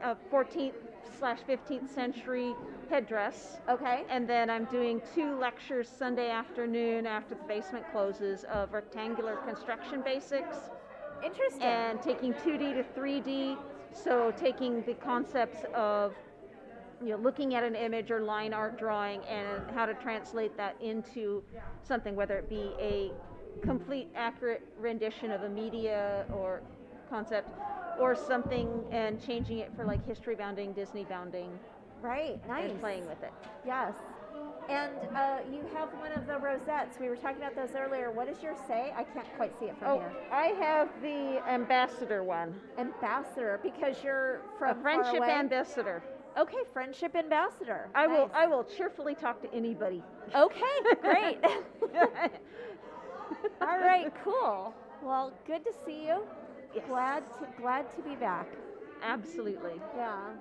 a 14th/15th century headdress. Okay. And then I'm doing 2 lectures Sunday afternoon after the basement closes of rectangular construction basics. Interesting. And taking 2D to 3D, so taking the concepts of looking at an image or line art drawing and how to translate that into something, whether it be a complete accurate rendition of a media or concept or something, and changing it for like history bounding, Disney bounding. Right, nice. And playing with it. Yes. And you have one of the rosettes. We were talking about those earlier. What does yours say? I can't quite see it from here. I have the ambassador one. Ambassador, because you're from a friendship far away? Ambassador. Okay, friendship ambassador. I will cheerfully talk to anybody. Okay, great. All right, cool. Well, good to see you. Yes. Glad to be back. Absolutely. Yeah.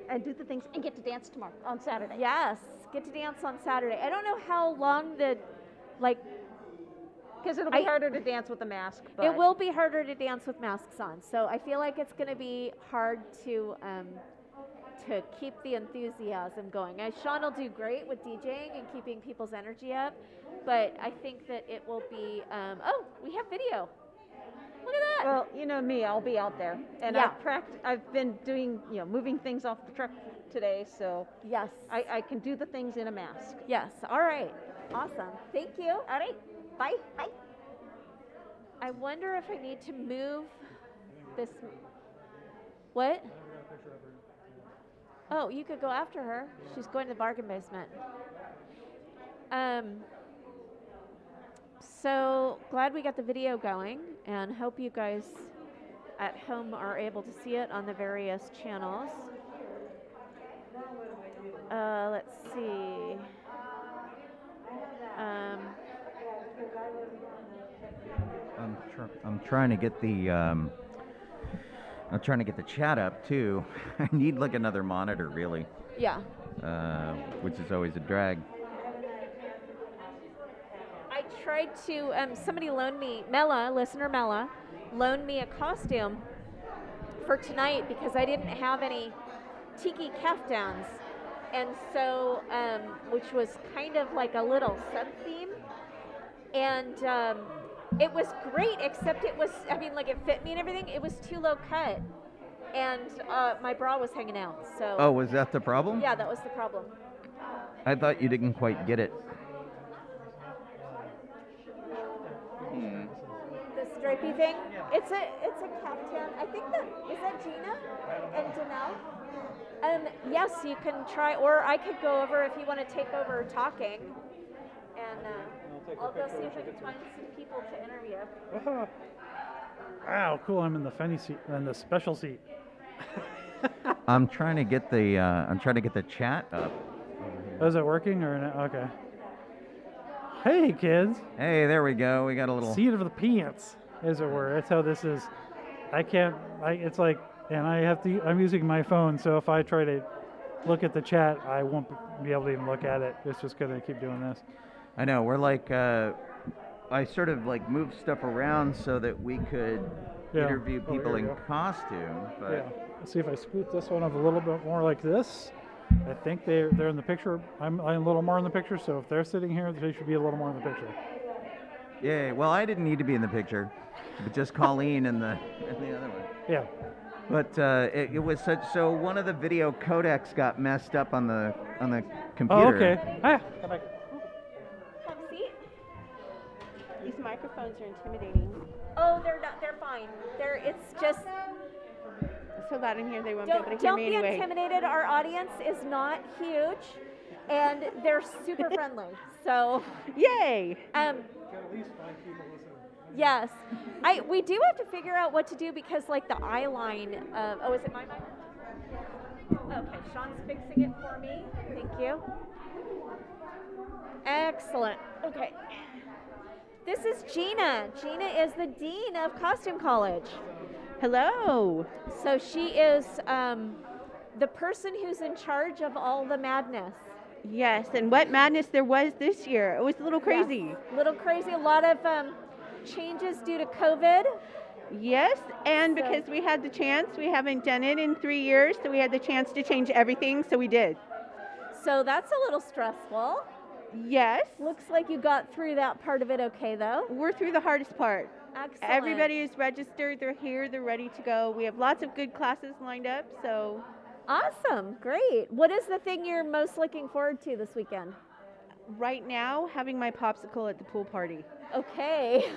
And do the things and get to dance tomorrow on Saturday. Yes, get to dance on Saturday. I don't know how long because it'll be harder to dance with a mask. But it will be harder to dance with masks on. So I feel like it's going to be hard to keep the enthusiasm going. Sean will do great with DJing and keeping people's energy up, but I think that it will be. We have video. Look at that. Well, you know me, I'll be out there, and Yeah. I've been doing moving things off the truck today, so yes, I can do the things in a mask. Yes. All right. Awesome. Thank you. All right. Bye. Bye. I wonder if I need to move this. What? Oh, you could go after her. She's going to the bargain basement. So glad we got the video going, and hope you guys at home are able to see it on the various channels. Let's see. I'm trying to get the chat up too. I need like another monitor, really. Yeah. Which is always a drag. I tried to. Somebody loaned me, listener Mella, loaned me a costume for tonight because I didn't have any tiki kaftans, and so which was kind of like a little sub theme, and it was great, except it was, it fit me and everything. It was too low cut, and my bra was hanging out. So. Oh, was that the problem? Yeah, that was the problem. I thought you didn't quite get it. The stripy thing. It's a caftan. I think is that Gina and Danelle? Yes, you can try, or I could go over if you want to take over talking, and I'll go see if I can find some people to interview. Wow, cool! I'm in the funny seat, in the special seat. I'm trying to get the chat up. Is it working or not? Okay. Hey, kids. Hey, there we go. We got a little seat of the pants, as it were. That's how this is. It's like, and I'm using my phone, so if I try to look at the chat, I won't be able to even look at it. It's just going to keep doing this. I know. We're like, I sort of like moved stuff around so that we could interview people in costume. But yeah. Let's see if I scoot this one up a little bit more like this. I think they're in the picture. I'm a little more in the picture, so if they're sitting here, they should be a little more in the picture. Yeah, well, I didn't need to be in the picture, but just Colleen and the other one. Yeah. But it was so one of the video codecs got messed up on the computer. Oh, okay. Come back. Have a seat. These microphones are intimidating. Oh, they're not. They're fine. It's just. So loud in here they won't be able to hear Don't me be anyway. Intimidated. Our audience is not huge, and they're super friendly. So, yay! At least 5 people listening. Yes, we do have to figure out what to do because, like, the eye line. Is it my mic? Okay, Sean's fixing it for me. Thank you. Excellent. Okay. This is Gina. Gina is the dean of Costume College. Hello. So she is the person who's in charge of all the madness. Yes, and what madness there was this year. It was a little crazy. Yes, a little crazy. A lot of changes due to COVID. Yes, and So- because we had the chance, we haven't done it in 3 years, so we had the chance to change everything, so we did. So that's a little stressful. Yes, Looks like you got through that part of it okay, though. we're through the hardest part. Excellent. Everybody is registered, they're here, they're ready to go. We have lots of good classes lined up, so Awesome. Great. What is the thing you're most looking forward to this weekend? right now, having my popsicle at the pool party. Okay.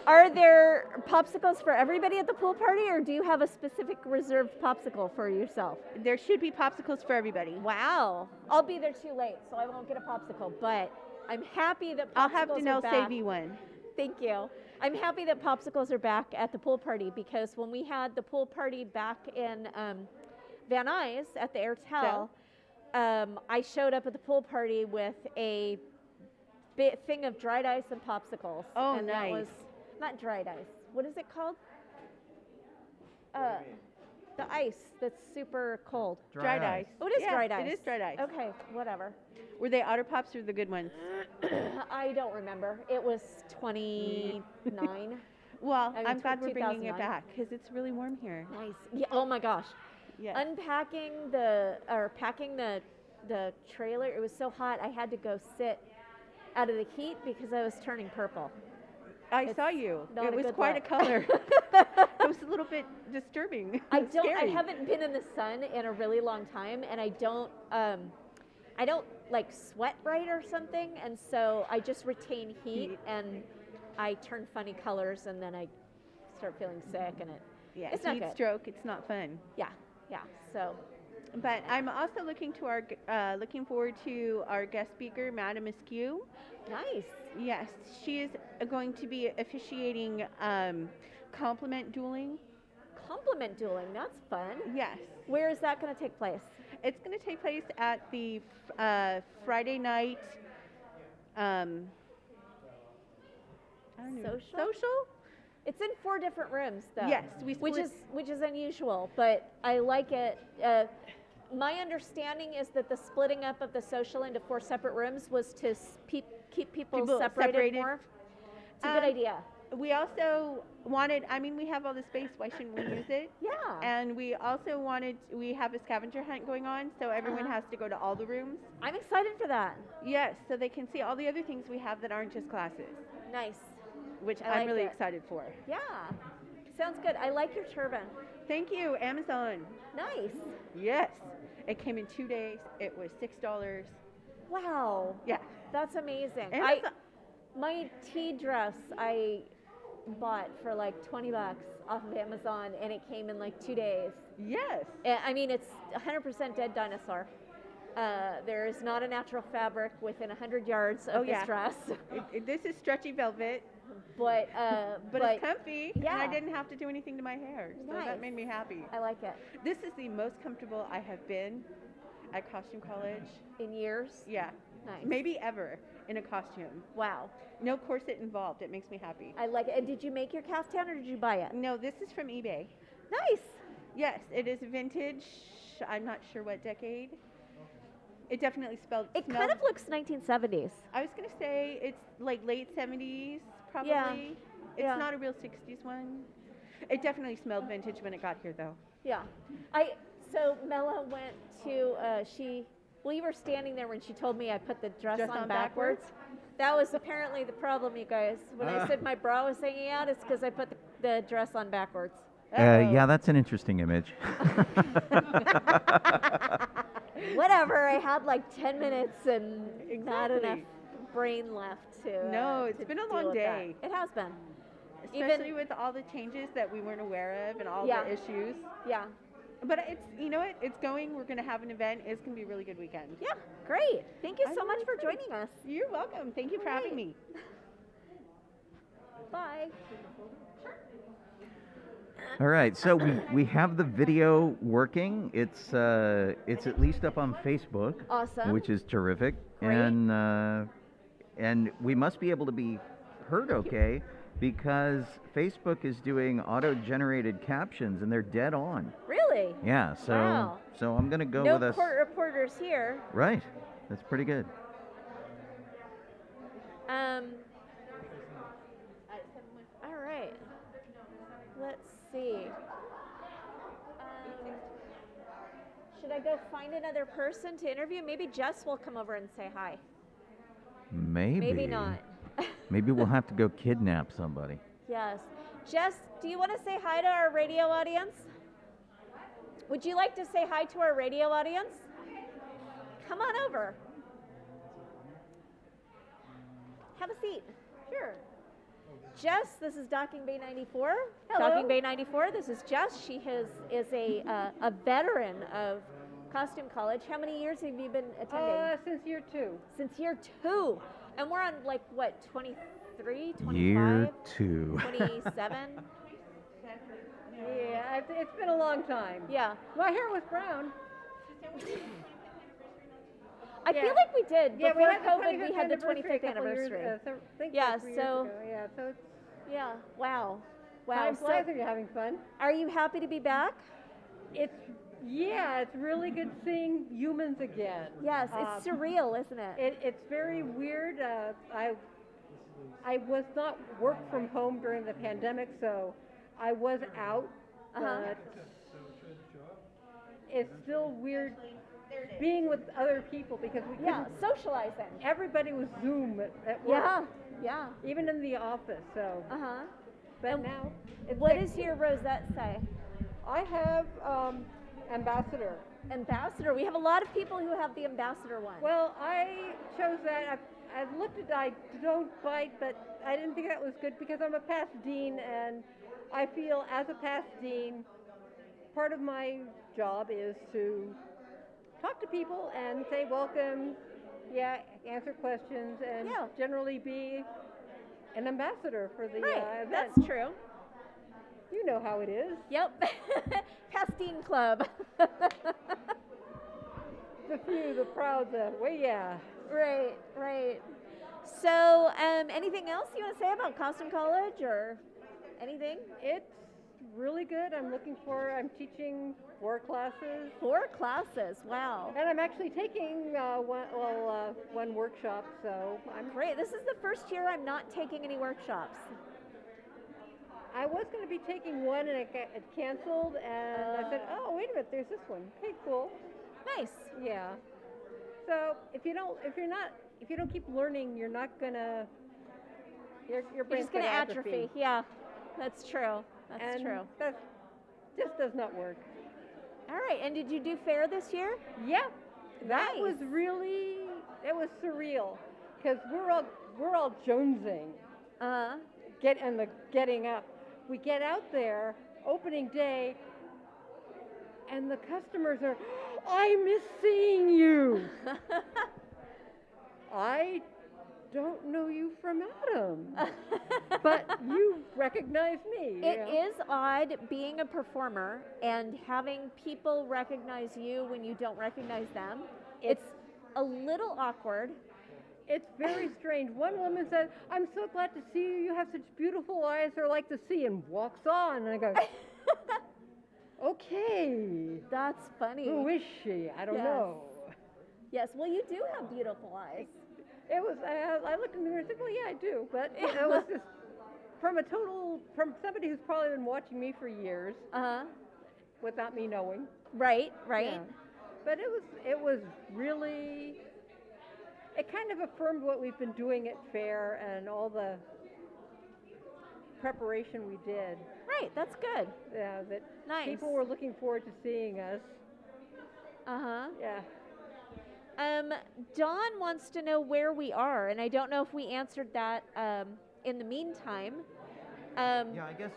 Are there popsicles for everybody at the pool party, or do you have a specific reserved popsicle for yourself? There should be popsicles for everybody. Wow. I'll be there too late, so I won't get a popsicle, but I'm happy that popsicles I'll have are Danelle back. save you one. Thank you. I'm happy that popsicles are back at the pool party, because when we had the pool party back in Van Nuys at the Airtel, I showed up at the pool party with a bit thing of dried ice and popsicles. Oh, and nice. That was not dried ice. What is it called? The ice that's super cold. Dried ice. Oh, it is Yeah, dried ice. It is dried ice. Okay, whatever. Were they Otter Pops or the good ones? I don't remember. It was 29. Well, I mean, I'm glad we're bringing it 2009. back because it's really warm here. Nice. Yeah, oh my gosh. Yes. Packing the trailer, it was so hot I had to go sit out of the heat because I was turning purple. I saw you. not It a was good quite look. a color. It was a little bit disturbing. I Scary. haven't been in the sun in a really long time, and I don't like sweat right or something, and so I just retain heat and I turn funny colors, and then I start feeling sick, and Yeah, it's not heat good. stroke. It's not fun. yeah. So But I'm also looking forward to our guest speaker, Madam Askew. nice. Yes, she is going to be officiating compliment dueling. Compliment dueling, that's fun. Yes, Where is that going to take place? it's going to take place at the Friday night. I don't know. Social? It's in 4 different rooms, though. Yes, we which split- is unusual, but I like it. My understanding is that the splitting up of the social into 4 separate rooms was to keep people separated more. It's a good idea. We also wanted, we have all the space, why shouldn't we use it? Yeah. And we also we have a scavenger hunt going on, so everyone has to go to all the rooms. I'm excited for that. Yes, so they can see all the other things we have that aren't just classes, Nice. which I I'm like really it. excited for. Yeah. Sounds good. I like your turban. Thank you, Amazon. Nice. Yes, it came in 2 days. It was $6. Wow. Yeah. That's amazing. Amazon- My tea dress I bought for like $20 off of Amazon, and it came in like 2 days. Yes. I mean, it's 100% dead dinosaur. There is not a natural fabric within 100 yards of this dress. This is stretchy velvet, but it's comfy, and I yeah. didn't have to do anything to my hair, so Nice. that made me happy. I like it. This is the most comfortable I have been at costume college. In years? Yeah. Nice. Maybe ever in a costume. Wow. No corset involved. It makes me happy. I like it. And did you make your caftan or did you buy it? No, this is from eBay. Nice. Yes, it is vintage. I'm not sure what decade. It definitely It kind of looks 1970s. I was going to say it's like late 70s, probably. Yeah. It's Yeah. not a real 60s one. It definitely smelled vintage when it got here, though. Yeah. So Mela went to, you were standing there when she told me I put the dress on backwards. That was apparently the problem, you guys. When I said my bra was hanging out, it's because I put the dress on backwards. Yeah, that's an interesting image. Whatever, I had like 10 minutes and not Exactly. enough brain left to. No, it's to been a deal long with that. day. It has been. Especially with all the changes that we weren't aware of and all Yeah. the issues. Yeah. But it's, you know what? It's going. We're going to have an event. It's going to be a really good weekend. Yeah, great. Thank you I'm so much really for excited. joining us. You're welcome. Thank you for having me. Bye. All right, so we have the video working. It's at least up on Facebook, Awesome. which is terrific, Great. and we must be able to be heard okay because Facebook is doing auto-generated captions and they're dead on. Really? Yeah, so Wow. so I'm gonna go No with us. court reporters here. Right, that's pretty good. All right. Should I go find another person to interview? Maybe Jess will come over and say hi. Maybe. Maybe not. Maybe we'll have to go kidnap somebody. Yes. Jess, do you want to say hi to our radio audience? Would you like to say hi to our radio audience? Come on over. Have a seat. Sure. Jess, this is Docking Bay 94. Hello. Docking Bay 94, this is Jess. She is a veteran of Costume College. How many years have you been attending? Since year 2. Since year 2. And we're on like, what, 23, 25? Year 2. 27? Yeah, it's been a long time. Yeah. My hair was brown. I feel like we did. Yeah, Before had the COVID, we 25th had the anniversary 25th a couple years, anniversary. so I think Yeah, 3 years so- ago. Yeah, so it's Yeah, wow. Wow. time So, flies when you're having fun. are you happy to be back? It's really good seeing humans again. Yes, it's surreal, isn't it? It's very weird. I was not work from home during the pandemic, so I was out, but it's still weird being with other people because we Yeah, couldn't. socializing. Everybody was Zoom at work, Yeah. even in the office. So, Uh-huh. but And now it's What like, does your rosette say? I have ambassador. Ambassador. We have a lot of people who have the ambassador one. Well, I chose that. I looked at I don't bite, but I didn't think that was good because I'm a past dean, and I feel as a past dean, part of my job is to talk to people and say welcome, answer questions, and Yeah. generally be an ambassador for the right, event. that's true. You know how it is. Yep. Pastine Club. The few, the proud, Right. So, anything else you want to say about Costume College or anything? It's really good. I'm teaching 4 classes. 4 classes. Wow. And I'm actually taking one workshop, so I'm Great. This is the first year I'm not taking any workshops. I was going to be taking one, and it canceled, and I said, oh, wait a minute, there's this one. Okay, cool. Nice. Yeah. So if you don't keep learning, you're not gonna. Your You're brain's just going to atrophy. Yeah, that's true. That's and true. That just does not work. All right. And did you do fair this year? Yeah, that Nice. was surreal, because we're all jonesing. Getting up. We get out there, opening day, and the customers are, I miss seeing you. I don't know you from Adam, but you recognize me. It is odd being a performer and having people recognize you when you don't recognize them. It's a little awkward. It's very strange. One woman said, I'm so glad to see you. You have such beautiful eyes. They're like the sea, and walks on. And I go, okay. That's funny. Who is she? I don't Yes. know. Yes, well, you do have beautiful eyes. It was, I looked in the mirror and said, well, yeah, I do. But it was just from somebody who's probably been watching me for years without me knowing. Right. Yeah. But it was really, it kind of affirmed what we've been doing at fair and all the preparation we did. Right, that's good. Yeah, that Nice. people were looking forward to seeing us. Yeah. Dawn wants to know where we are, and I don't know if we answered that in the meantime. Yeah, I guess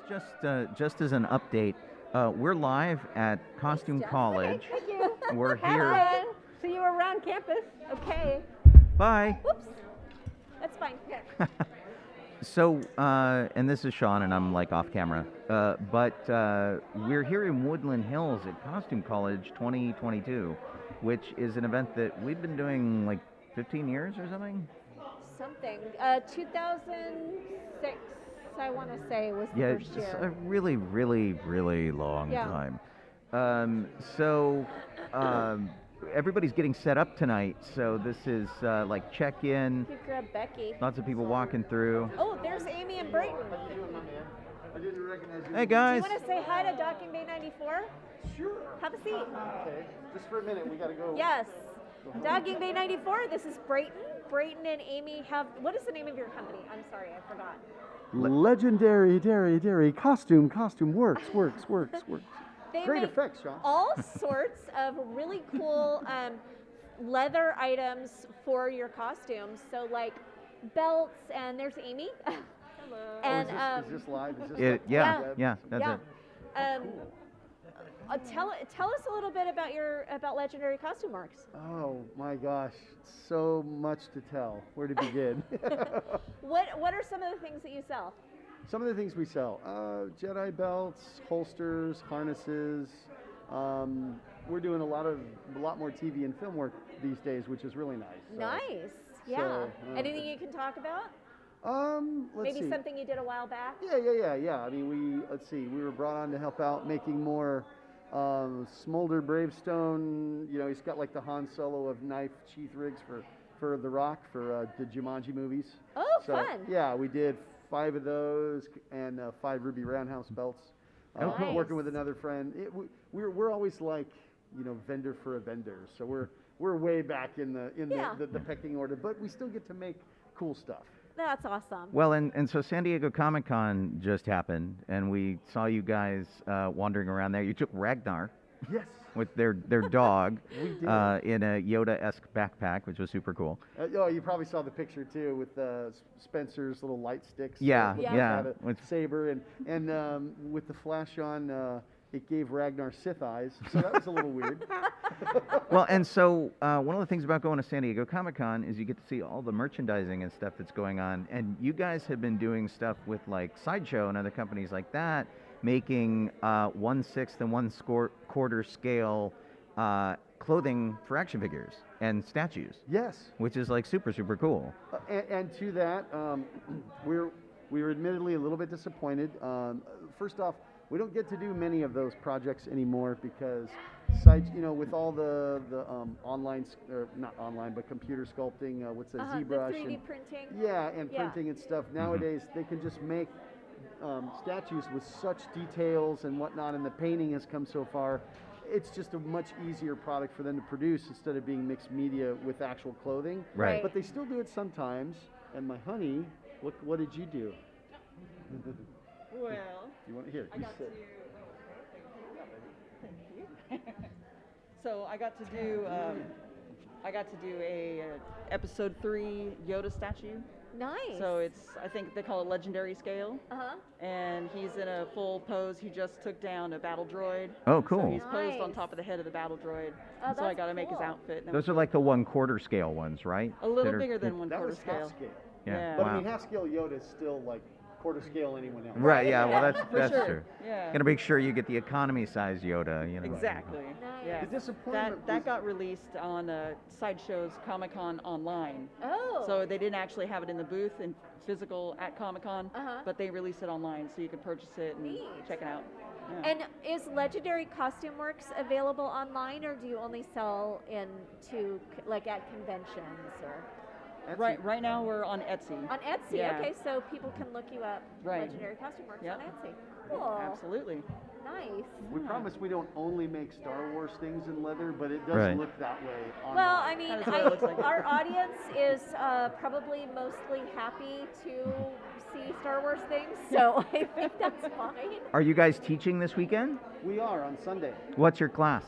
just as an update, we're live at Costume College. Thank you. We're here. Hi. See you around campus. Okay. Bye. Whoops. That's fine. So, and this is Sean, and I'm like off camera, but we're here in Woodland Hills at Costume College 2022, which is an event that we've been doing like 15 years or something. Something. 2006, I want to say, was the Yeah, first it's a year. really, really, really long Yeah. time. Everybody's getting set up tonight, so this is like check-in. You grab Becky. Lots of people walking through. Oh, there's Amy and Brayton. I didn't recognize you. Hey, Do you guys. want to say hi to Docking Bay 94? Sure. Have a seat. Okay. Just for a minute, we gotta go. Yes. Docking Bay 94, this is Brayton. Brayton and Amy have, what is the name of your company? I'm sorry, I forgot. Legendary, dairy, costume, works. They Great make effects, Sean. all sorts of really cool leather items for your costumes. So like belts, and there's Amy. And is this live? Is this Yeah, Yeah. that's yeah. it. Tell us a little bit about Legendary Costume Works. Oh my gosh, so much to tell. Where to begin? What are some of the things that you sell? Some of the things we sell: Jedi belts, holsters, harnesses. We're doing a lot more TV and film work these days, which is really nice. Nice. Yeah. So, Anything you can talk about? Let's Maybe see. something you did a while back? Yeah. I mean, we were brought on to help out making more Smolder Bravestone. You know, he's got like the Han Solo of knife sheath rigs for The Rock for the Jumanji movies. Oh, So, fun. Yeah, we did 5 of those and 5 Ruby Roundhouse belts. Oh, cool. Working with another friend. We're always like, vendor for a vendor. So we're way back in the pecking order, but we still get to make cool stuff. That's awesome. Well, and so San Diego Comic-Con just happened, and we saw you guys wandering around there. You took Ragnar Yes. with their dog We did. in a Yoda-esque backpack, which was super cool. You probably saw the picture too with Spencer's little light sticks. Yeah, looking yeah. at a With- saber and with the flash on, it gave Ragnar Sith eyes, so that was a little weird. Well, and so one of the things about going to San Diego Comic-Con is you get to see all the merchandising and stuff that's going on. And you guys have been doing stuff with like Sideshow and other companies like that, making 1/6 and 1/4 scale clothing for action figures and statues, Yes. which is like super, super cool. And to that, we were admittedly a little bit disappointed. First off, we don't get to do many of those projects anymore because, with all the online, or not online, but computer sculpting, what's the The ZBrush 3D and printing. and printing and stuff. Nowadays, they can just make statues with such details and whatnot, and the painting has come so far. It's just a much easier product for them to produce instead of being mixed media with actual clothing. Right. But they still do it sometimes. And my honey, what did you do? Well, You want to hear? I You got to. sit. Thank you. So I got to do a episode 3 Yoda statue. Nice. So I think they call it legendary scale. Uh-huh. And he's in a full pose. He just took down a battle droid. Oh, So cool. he's posed on Nice. top of the head of the battle droid. Oh, so I that's got to make his cool. outfit. and that Those was are like the 1/4 scale ones, right? a little That are- bigger than 1/4 That was scale. half scale. Yeah. But Wow. I mean, half scale Yoda is still like quarter scale anyone else. Right, yeah, well, that's For that's sure. true. Yeah. Gotta make sure you get the economy size Yoda, Exactly. Nice. Yeah. The disappointment That was- got released on Sideshow's Comic-Con online. Oh. So they didn't actually have it in the booth in physical at Comic-Con, Uh-huh. but they released it online so you could purchase it and Neat. check it out. Yeah. And is Legendary Costume Works available online, or do you only sell at conventions or right now we're on Etsy. on Etsy? Yeah. Okay, so people can look you up. Right. Legendary Costume Works Yep. on Etsy. Cool. Absolutely. Nice. We promise we don't only make Star Wars things in leather, but it does Right. look that way. Online. Well, I mean, That is what it looks like. our audience is probably mostly happy to see Star Wars things, so I think that's fine. Are you guys teaching this weekend? We are on Sunday. What's your class?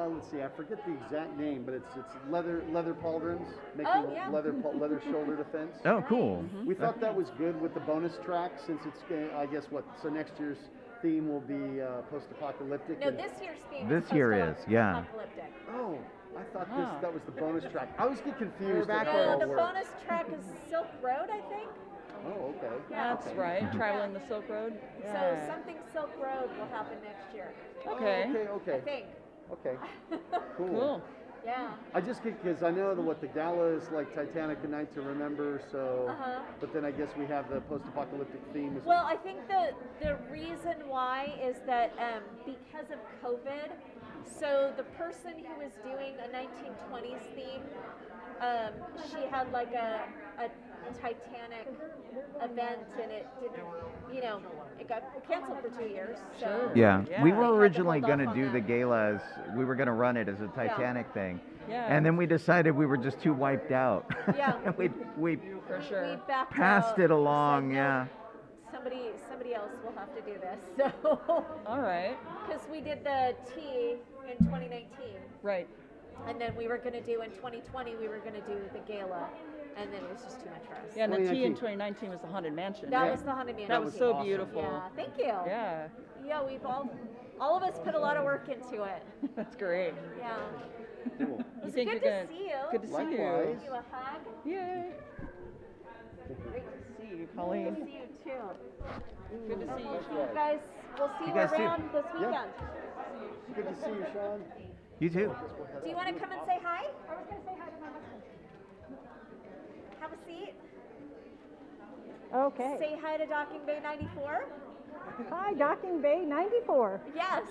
Let's see, I forget the exact name, but it's leather pauldrons, making Oh, yeah. leather shoulder defense. Oh, cool. We thought that was good with the bonus track since it's, I guess, so next year's theme will be post-apocalyptic. No, and- this year's theme This year is, yeah. apocalyptic. Oh, I thought Ah. that was the bonus track. I always get confused. We're at back how it on. all The works. bonus track is Silk Road, I think. Oh, okay. That's Okay. right. Traveling the Silk Road. So Yeah. something Silk Road will happen next year. Okay. Oh, I okay. think. Okay. Cool. Cool. Yeah. I just get because I know that what the gala is like Titanic: A Night to Remember. So, Uh-huh. but then I guess we have the post-apocalyptic theme. Well, I think the reason why is that because of COVID, so the person who was doing a 1920s theme, she had like a Titanic event, and it didn't, it got canceled for 2 years. So Yeah, we Yeah. were They had to originally hold going to off on do that. the gala as we were going to run it as a Titanic thing, Yeah. and then we decided we were just too wiped out. Yeah. we For we sure. backed passed out, it along. said, "No, Yeah. Somebody else will have to do this." So All right. because we did the tea in 2019. Right. And then we were going to do in 2020, we were going to do the gala, and then it was just too much for us. Yeah, and the tea in 2019. 2019 was the Haunted Mansion. That right? was the Haunted Mansion. That was tea. so awesome. beautiful. Yeah, thank you. Yeah. Yeah, we've all of us put a lot of work into it. That's great. Yeah. Cool. It's think good you're to gonna- see you. Good to see Likewise. Give you a hug. you. Yay. Great to see you, Good to Colleen. see you too. Good to see We'll you. see you guys. We'll see You you guys too. around this Yeah. weekend. Good to see you, Sean. You too. Do you want to come and say hi? I was going to say hi to my husband. Have a seat. Okay. Say hi to Docking Bay 94. Hi, Docking Bay 94. Yes.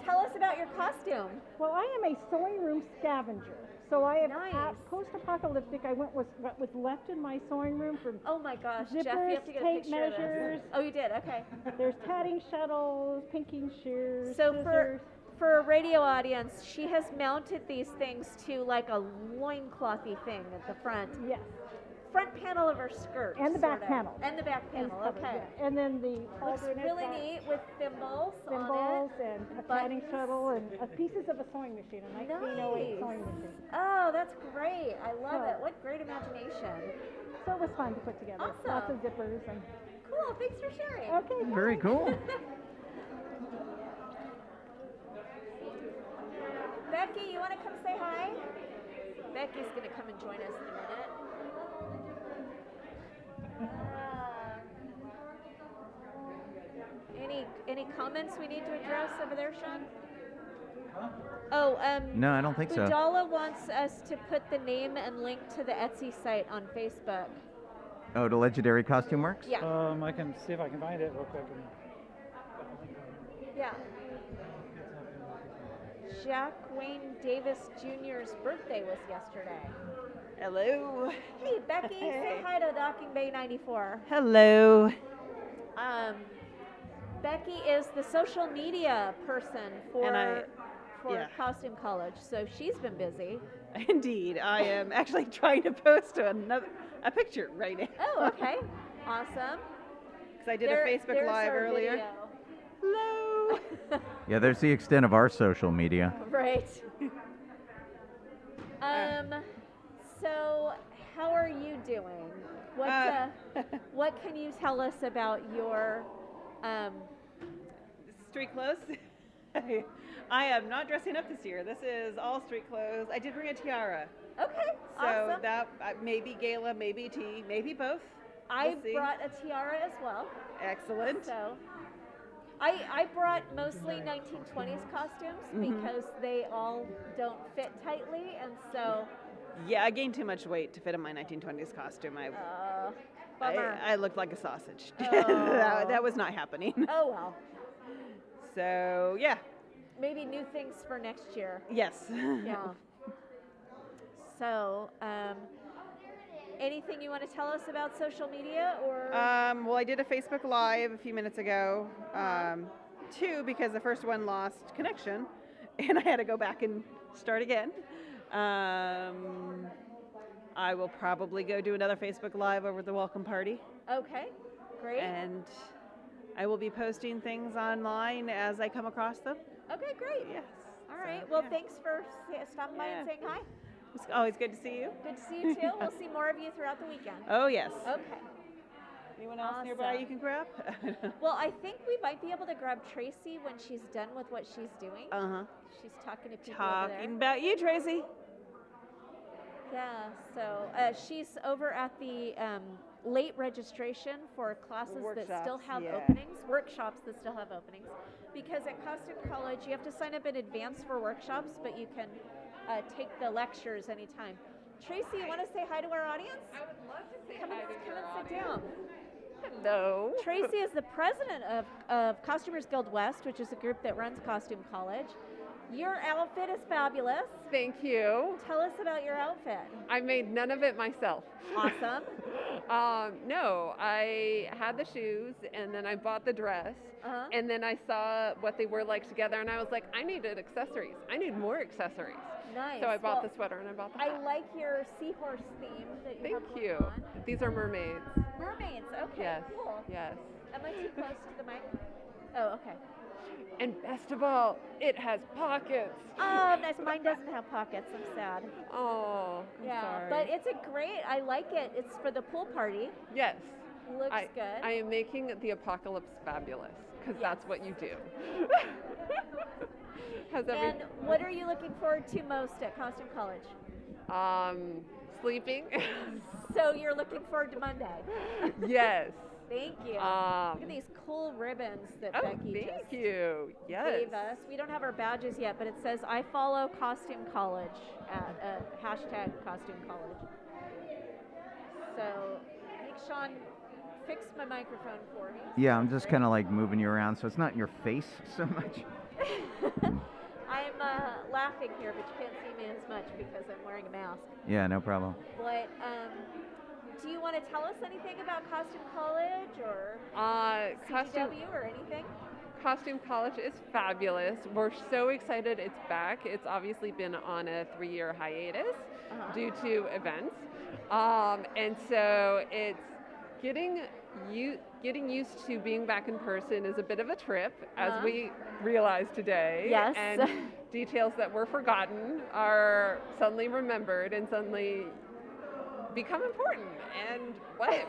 Tell us about your costume. Well, I am a sewing room scavenger. So I have Nice. post-apocalyptic. I went with what was left in my sewing room from Oh my gosh, Jeff, you zippers, have to get a tape picture of measures. this. Oh, you did? Okay. There's tatting shuttles, pinking shears, So scissors. for a radio audience, she has mounted these things to like a loinclothy thing at the front. Yes. Front panel of her skirt. And the back sorta. panel. And the back And panel, covered, okay. yeah. And then the Looks halter in it, really got neat with thimbles thimbles on it. and a tatting buttons. shuttle and pieces of a sewing machine, a 1908 sewing machine. Oh, that's great. I love So- it. What great imagination. So it was fun to put together. Lots Awesome. of zippers and. Cool. Thanks for sharing. Okay. Very bye. cool. Becky, you want to come say hi? Becky's going to come and join us in a minute. Any comments we need to address over there, Sean? Oh, No, I don't think so. Budala wants us to put the name and link to the Etsy site on Facebook. Oh, the Legendary Costume Works? Yeah, I can see if I can find it real quick. yeah. Jack Wayne Davis Jr.'s birthday was yesterday. Hello. Hey, Becky, say hi to Docking Bay 94. Hello. Becky is the social media person for yeah. Costume College, so she's been busy. Indeed, I am actually trying to post a picture right now. Oh, okay. Awesome. Because I did There- a Facebook there's Live our earlier. video. Hello. Yeah, there's the extent of our social media. Right. So how are you doing? What can you tell us about your Street clothes. I am not dressing up this year. This is all street clothes. I did bring a tiara. Okay, So awesome. that maybe gala, maybe tea, maybe both. I We'll see. brought a tiara as well. Excellent. So I brought mostly 1920s costumes Mm-hmm. because they all don't fit tightly, and so Yeah, I gained too much weight to fit in my 1920s costume. bummer. I looked like a sausage. Oh. that was not happening. Oh well, So yeah, maybe new things for next year. yes. Yeah. So, anything you want to tell us about social media or? Well, I did a Facebook Live a few minutes ago. Two, because the first one lost connection, and I had to go back and start again. I will probably go do another Facebook Live over the welcome party, Okay, great. and I will be posting things online as I come across them. Okay, great. Yes. All right. So, Well, yeah. thanks for stopping by and Yeah. saying hi. It's always good to see you. Good to see you too. We'll see more of you throughout the weekend. Oh yes. Okay. Anyone else nearby Awesome. you can grab? Well, I think we might be able to grab Tracy when she's done with what she's doing. Uh-huh. She's talking to people over there. Talking about you, Tracy. Yeah, so she's over at the late registration for classes that still Workshops, have yeah. openings, workshops that still have openings. Because at Costume College, you have to sign up in advance for workshops, but you can take the lectures anytime. Tracy, you want to say hi to our audience? I would love to say hi to your audience. Sit down. Hello. Tracy is the president of Costumers Guild West, which is a group that runs Costume College. Your outfit is fabulous. Thank you. Tell us about your outfit. I made none of it myself. Awesome. No, I had the shoes and then I bought the dress and then I saw what they were like together and I was like, I needed accessories. I need more accessories. Nice. So I bought the sweater and I bought the hat. I like your seahorse theme that you have Thank going you. on. These are mermaids. Mermaids. Okay. Yes. Cool. Yes. Am I too close to the mic? Oh, okay. And best of all, it has pockets. Oh, nice. Mine doesn't have pockets. I'm sad. Oh, I'm sorry. But it's a great. I like it. It's for the pool party. Yes. Looks good. I am making the apocalypse fabulous because that's what you do. And what are you looking forward to most at Costume College? Sleeping. So you're looking forward to Monday. Yes. Thank you. Look at these cool ribbons that Becky thank you. Yes. gave us. We don't have our badges yet, but it says I follow Costume College at hashtag Costume College. So make Sean fix my microphone for me. Yeah, I'm just kind of like moving you around so it's not in your face so much. I'm laughing here, but you can't see me as much because I'm wearing a mask. Yeah, no problem. But do you want to tell us anything about Costume College or CW or anything? Costume College is fabulous. We're so excited it's back. It's obviously been on a 3-year hiatus due to events. And so it's getting used to being back in person is a bit of a trip, as we realized today. Yes. And details that were forgotten are suddenly remembered and suddenly become important. And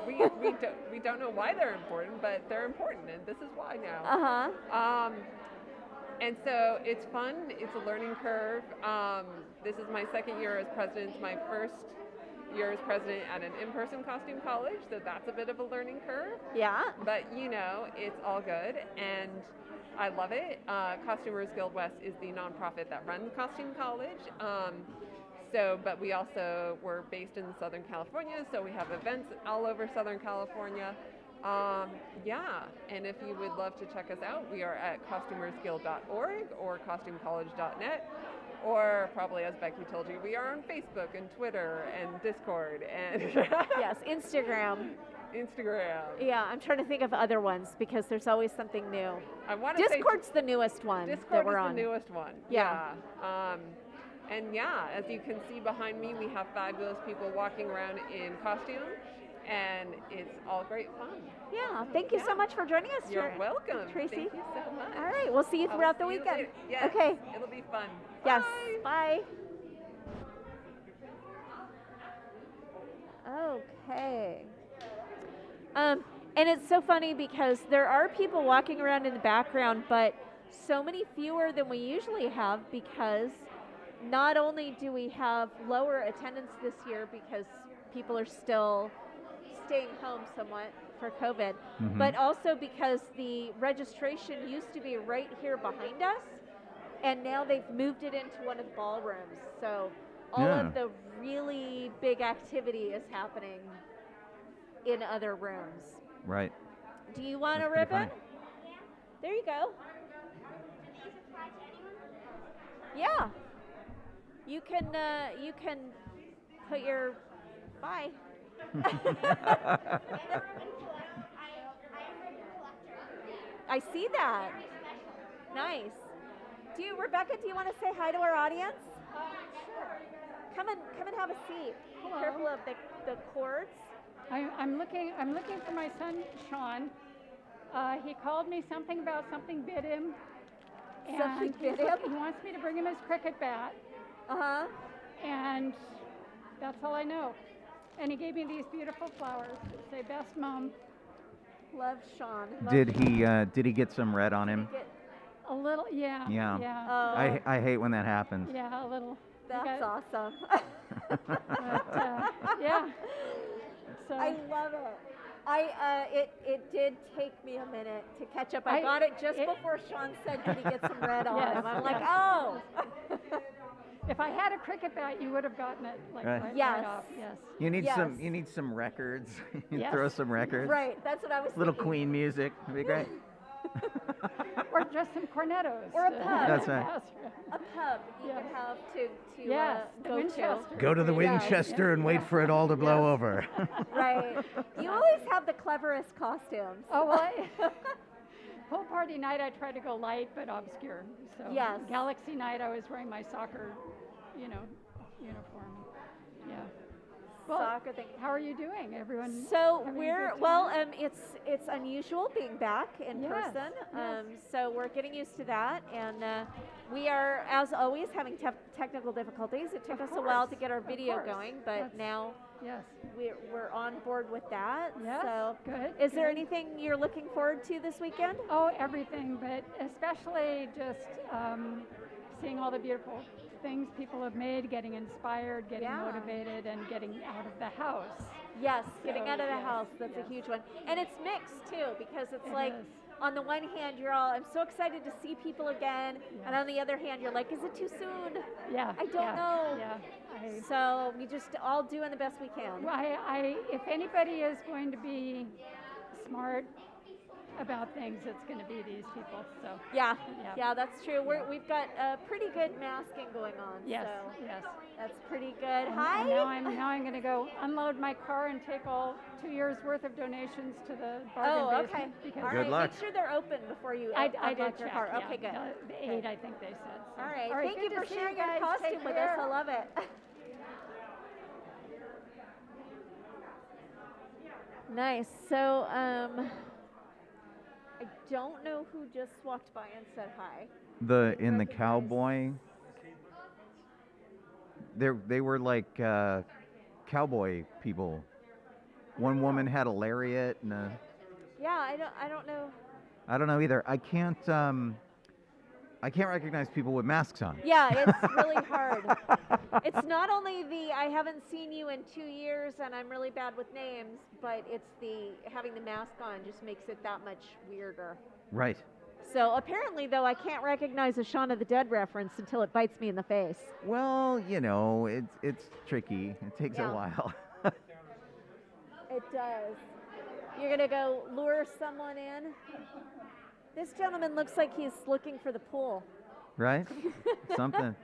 we don't know why they're important, but they're important, and this is why now. And so it's fun. It's a learning curve. This is my second year as president. It's my first year as president at an in-person costume college, so that's a bit of a learning curve. Yeah. But it's all good, and I love it. Costumers Guild West is the nonprofit that runs Costume College. But we also were based in Southern California, so we have events all over Southern California. And if you would love to check us out, we are at costumersguild.org or costumecollege.net. Or probably, as Becky told you, we are on Facebook and Twitter and Discord and yes, Instagram. Yeah, I'm trying to think of other ones because there's always something new. Discord's the newest one that we're on. Discord is the newest one. Yeah. As you can see behind me, we have fabulous people walking around in costume, and it's all great fun. Yeah, thank you so much for joining us. You're welcome, Tracy. Thank you so much. All right, we'll see you throughout the weekend. Yes, okay. It'll be fun. Yes. Bye. Okay. And it's so funny because there are people walking around in the background, but so many fewer than we usually have because not only do we have lower attendance this year because people are still staying home somewhat for COVID, but also because the registration used to be right here behind us, and now they've moved it into one of the ballrooms. So all of the really big activity is happening in other rooms. Right. Do you want That's a ribbon? funny. There you go. Yeah. You can put your bye. I see that. Nice. Rebecca, do you want to say hi to our audience? Sure. Come and have a seat. Hello. Be careful of the cords. I'm looking for my son Sean. He called me something about something bit him. Something bit him? He wants me to bring him his cricket bat. And that's all I know. And he gave me these beautiful flowers that say "Best Mom." Love Sean. Did he get some red on him? A little, yeah. Yeah. Oh. I hate when that happens. Yeah, a little. That's awesome. Yeah. So I love it. It did take me a minute to catch up. I got it just before Sean said, "Did he get some red on him?" I'm like, oh. If I had a cricket bat, you would have gotten it right off. Yes. You need some records. Yes. Throw some records. Right. That's what I was Little thinking. Queen music. It'd be great. or just some cornettos. Or a pub. That's right. A pub you Yes. can have to Yes, the go Winchester. Go to the Yeah. Winchester and wait for it all to blow over. Right. You always have the cleverest costumes. Oh, well, pool party night I try to go light but obscure. So Yes. Galaxy night I was wearing my soccer, uniform. Yeah. Well, Soccer thing. how are you doing, everyone? So having a we're good well. time? It's unusual being back in Yes, person. yes. So we're getting used to that, and we are, as always, having technical difficulties. It took Of us a while to course, get our of video course. going, but That's- now Yes. we're on board with that. Yes. So, Good. is there good. anything you're looking forward to this weekend? Oh, everything, but especially just seeing all the beautiful things people have made, getting inspired, getting Yeah. motivated, and getting out of the house. Yes, getting So, out of the yes, house, that's yes. a huge one. And it's mixed too, because it's It like, is. on the one hand, I'm so excited to see people again, and on the other hand, you're like, is it too soon? Yeah. I don't know. Yeah. So we just all doing the best we can. If anybody is going to be smart about things, it's going to be these people. So Yeah, Yeah. yeah, that's true. We've got pretty good masking going on. yes, So yes. that's pretty good. And Hi. now I'm going to go unload my car and take all 2 years worth of donations to the bargain Oh, basement okay. because All Good right. luck. Make sure they're open before you I unlock did your check. car. Yeah. Okay, good. The 8, I think they said. So. All right. Thank good you to for see sharing your guys. costume Take with care. us. I love it. Nice. So, I don't know who just walked by and said hi. In the Recognize- cowboy, they were like cowboy people. One woman had a lariat and a, Yeah, I don't know. I don't know either. I can't recognize people with masks on. Yeah, it's really hard. It's not only I haven't seen you in 2 years and I'm really bad with names, but it's having the mask on just makes it that much weirder. Right. So apparently, though, I can't recognize a Shaun of the Dead reference until it bites me in the face. Well, it's tricky. It takes Yeah. a while. It does. You're gonna go lure someone in? This gentleman looks like he's looking for the pool. Right? Something.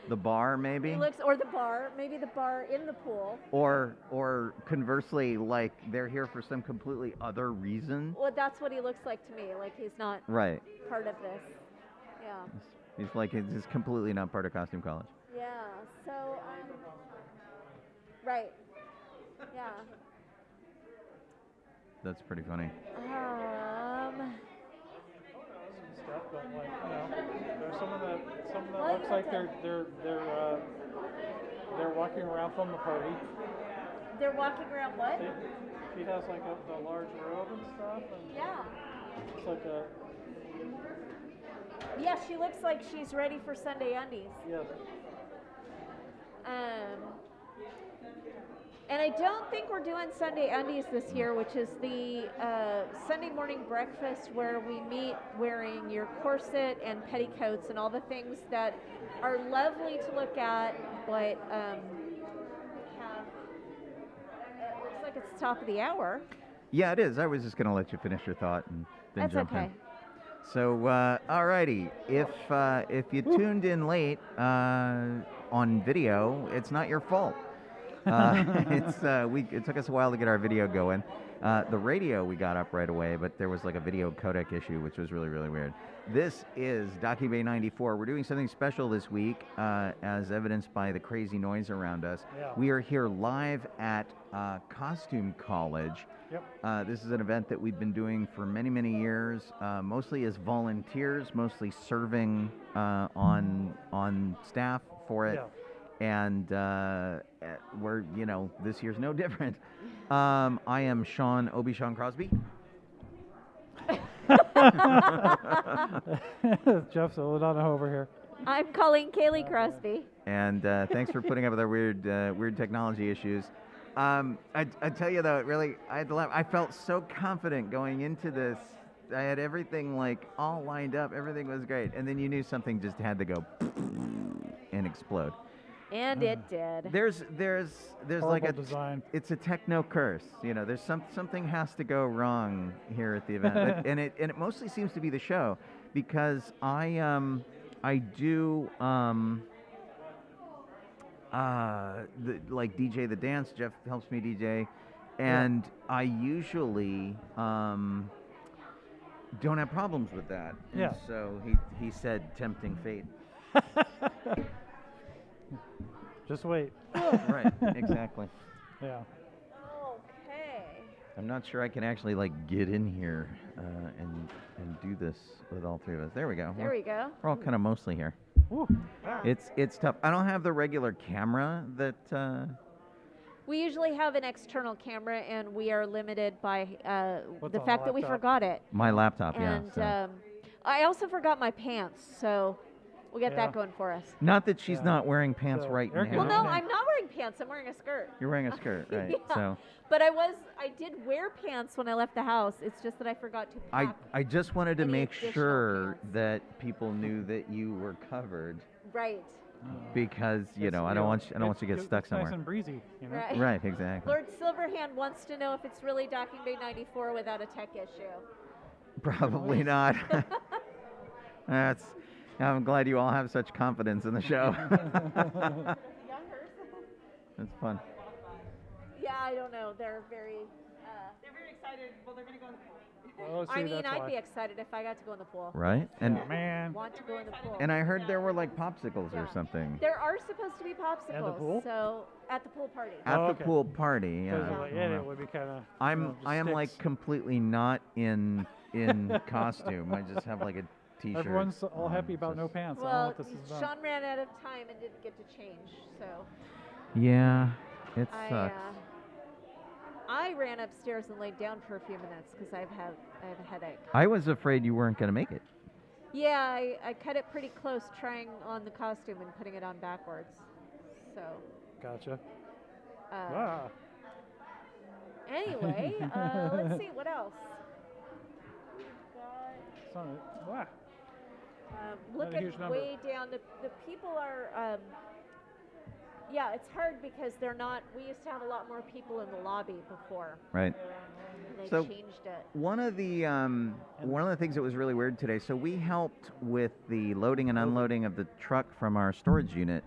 The bar, maybe? Or the bar, maybe the bar in the pool. Or conversely, like they're here for some completely other reason. Well, that's what he looks like to me, like he's not Right. part of this. Yeah. He's like, he's completely not part of costume college. Yeah, so, right. Yeah. That's pretty funny. Stuff, but there's some of that Well, looks like they're walking around from the party. They're walking around what? She has like the large robe and stuff, and Yeah. it's like a Yeah, she looks like she's ready for Sunday undies. yes. And I don't think we're doing Sunday undies this year, which is the Sunday morning breakfast where we meet wearing your corset and petticoats and all the things that are lovely to look at, but it looks like it's the top of the hour. Yeah, it is. I was just going to let you finish your thought and then That's jump okay. in. So, alrighty. If you tuned in late on video, it's not your fault. It took us a while to get our video going. The radio we got up right away, but there was like a video codec issue, which was really, really weird. This is DB94. We're doing something special this week, as evidenced by the crazy noise around us. Yeah. We are here live at Costume College. Yep. This is an event that we've been doing for many, many years, mostly as volunteers, mostly serving on staff for it. Yeah. And we're, this year's no different. I am Sean Obi-Shawn Crosby. Jeff's Donoho over here. I'm Colleen Kaylee Crosby. And thanks for putting up with our weird technology issues. I tell you though, I had to laugh. I felt so confident going into this. I had everything like all lined up. Everything was great. And then you knew something just had to go and explode. And it did. There's like Horrible design. it's a techno curse. You know, there's something has to go wrong here at the event, and it mostly seems to be the show, because I do like DJ the dance. Jeff helps me DJ, and I usually don't have problems with that. And Yeah. so he said tempting fate. Just wait. Right. Exactly. Yeah. Okay. I'm not sure I can actually like get in here and do this with all three of us. There we go. There we go. We're all kind of mostly here. Woo. It's tough. I don't have the regular camera that. We usually have an external camera, and we are limited by What's the on fact the that we laptop? forgot it. My laptop, And yeah. So. I also forgot my pants, so we'll get Yeah. that going for us. Not that she's Yeah. not wearing pants So, right Erica, now. Well, no, Yeah. I'm not wearing pants. I'm wearing a skirt. You're wearing a skirt, right? Yeah. So But I did wear pants when I left the house. It's just that I forgot to pack. I just wanted to Any make additional sure pants. that people knew that you were covered, Right. because I don't want you to get stuck It's somewhere. nice and breezy, you know. Right. Right, exactly. Lord Silverhand wants to know if it's really Docking Bay 94 without a tech issue. Probably not. I'm glad you all have such confidence in the show. It's fun. Yeah, I don't know. They're very. They're very excited. Well, they're going to go in the pool. Oh, see, I mean, that's I'd why. be excited if I got to go in the pool. Right? And Oh, man. Want to go in the pool. and I heard there were like popsicles or Yeah. something There are supposed to be popsicles. pool? So at the pool party. at Oh, the okay. pool party. Yeah. Because I yeah, don't it know. would be kind of. I am like completely not in costume. I just have like a t-shirt. Everyone's all on, happy about no just- pants. I don't know Well, what this is about. Sean ran out of time and didn't get to change. So Yeah, it I sucks. I ran upstairs and laid down for a few minutes because I have a headache. I was afraid you weren't gonna make it. Yeah, I cut it pretty close trying on the costume and putting it on backwards. So Gotcha. uh, anyway, let's see what else. We've got, So, wow. look Not a huge at number. way down. The people are. Yeah, it's hard because they're not. We used to have a lot more people in the lobby before. Right. And they So- changed it. One of the things that was really weird today. So we helped with the loading and unloading of the truck from our storage unit,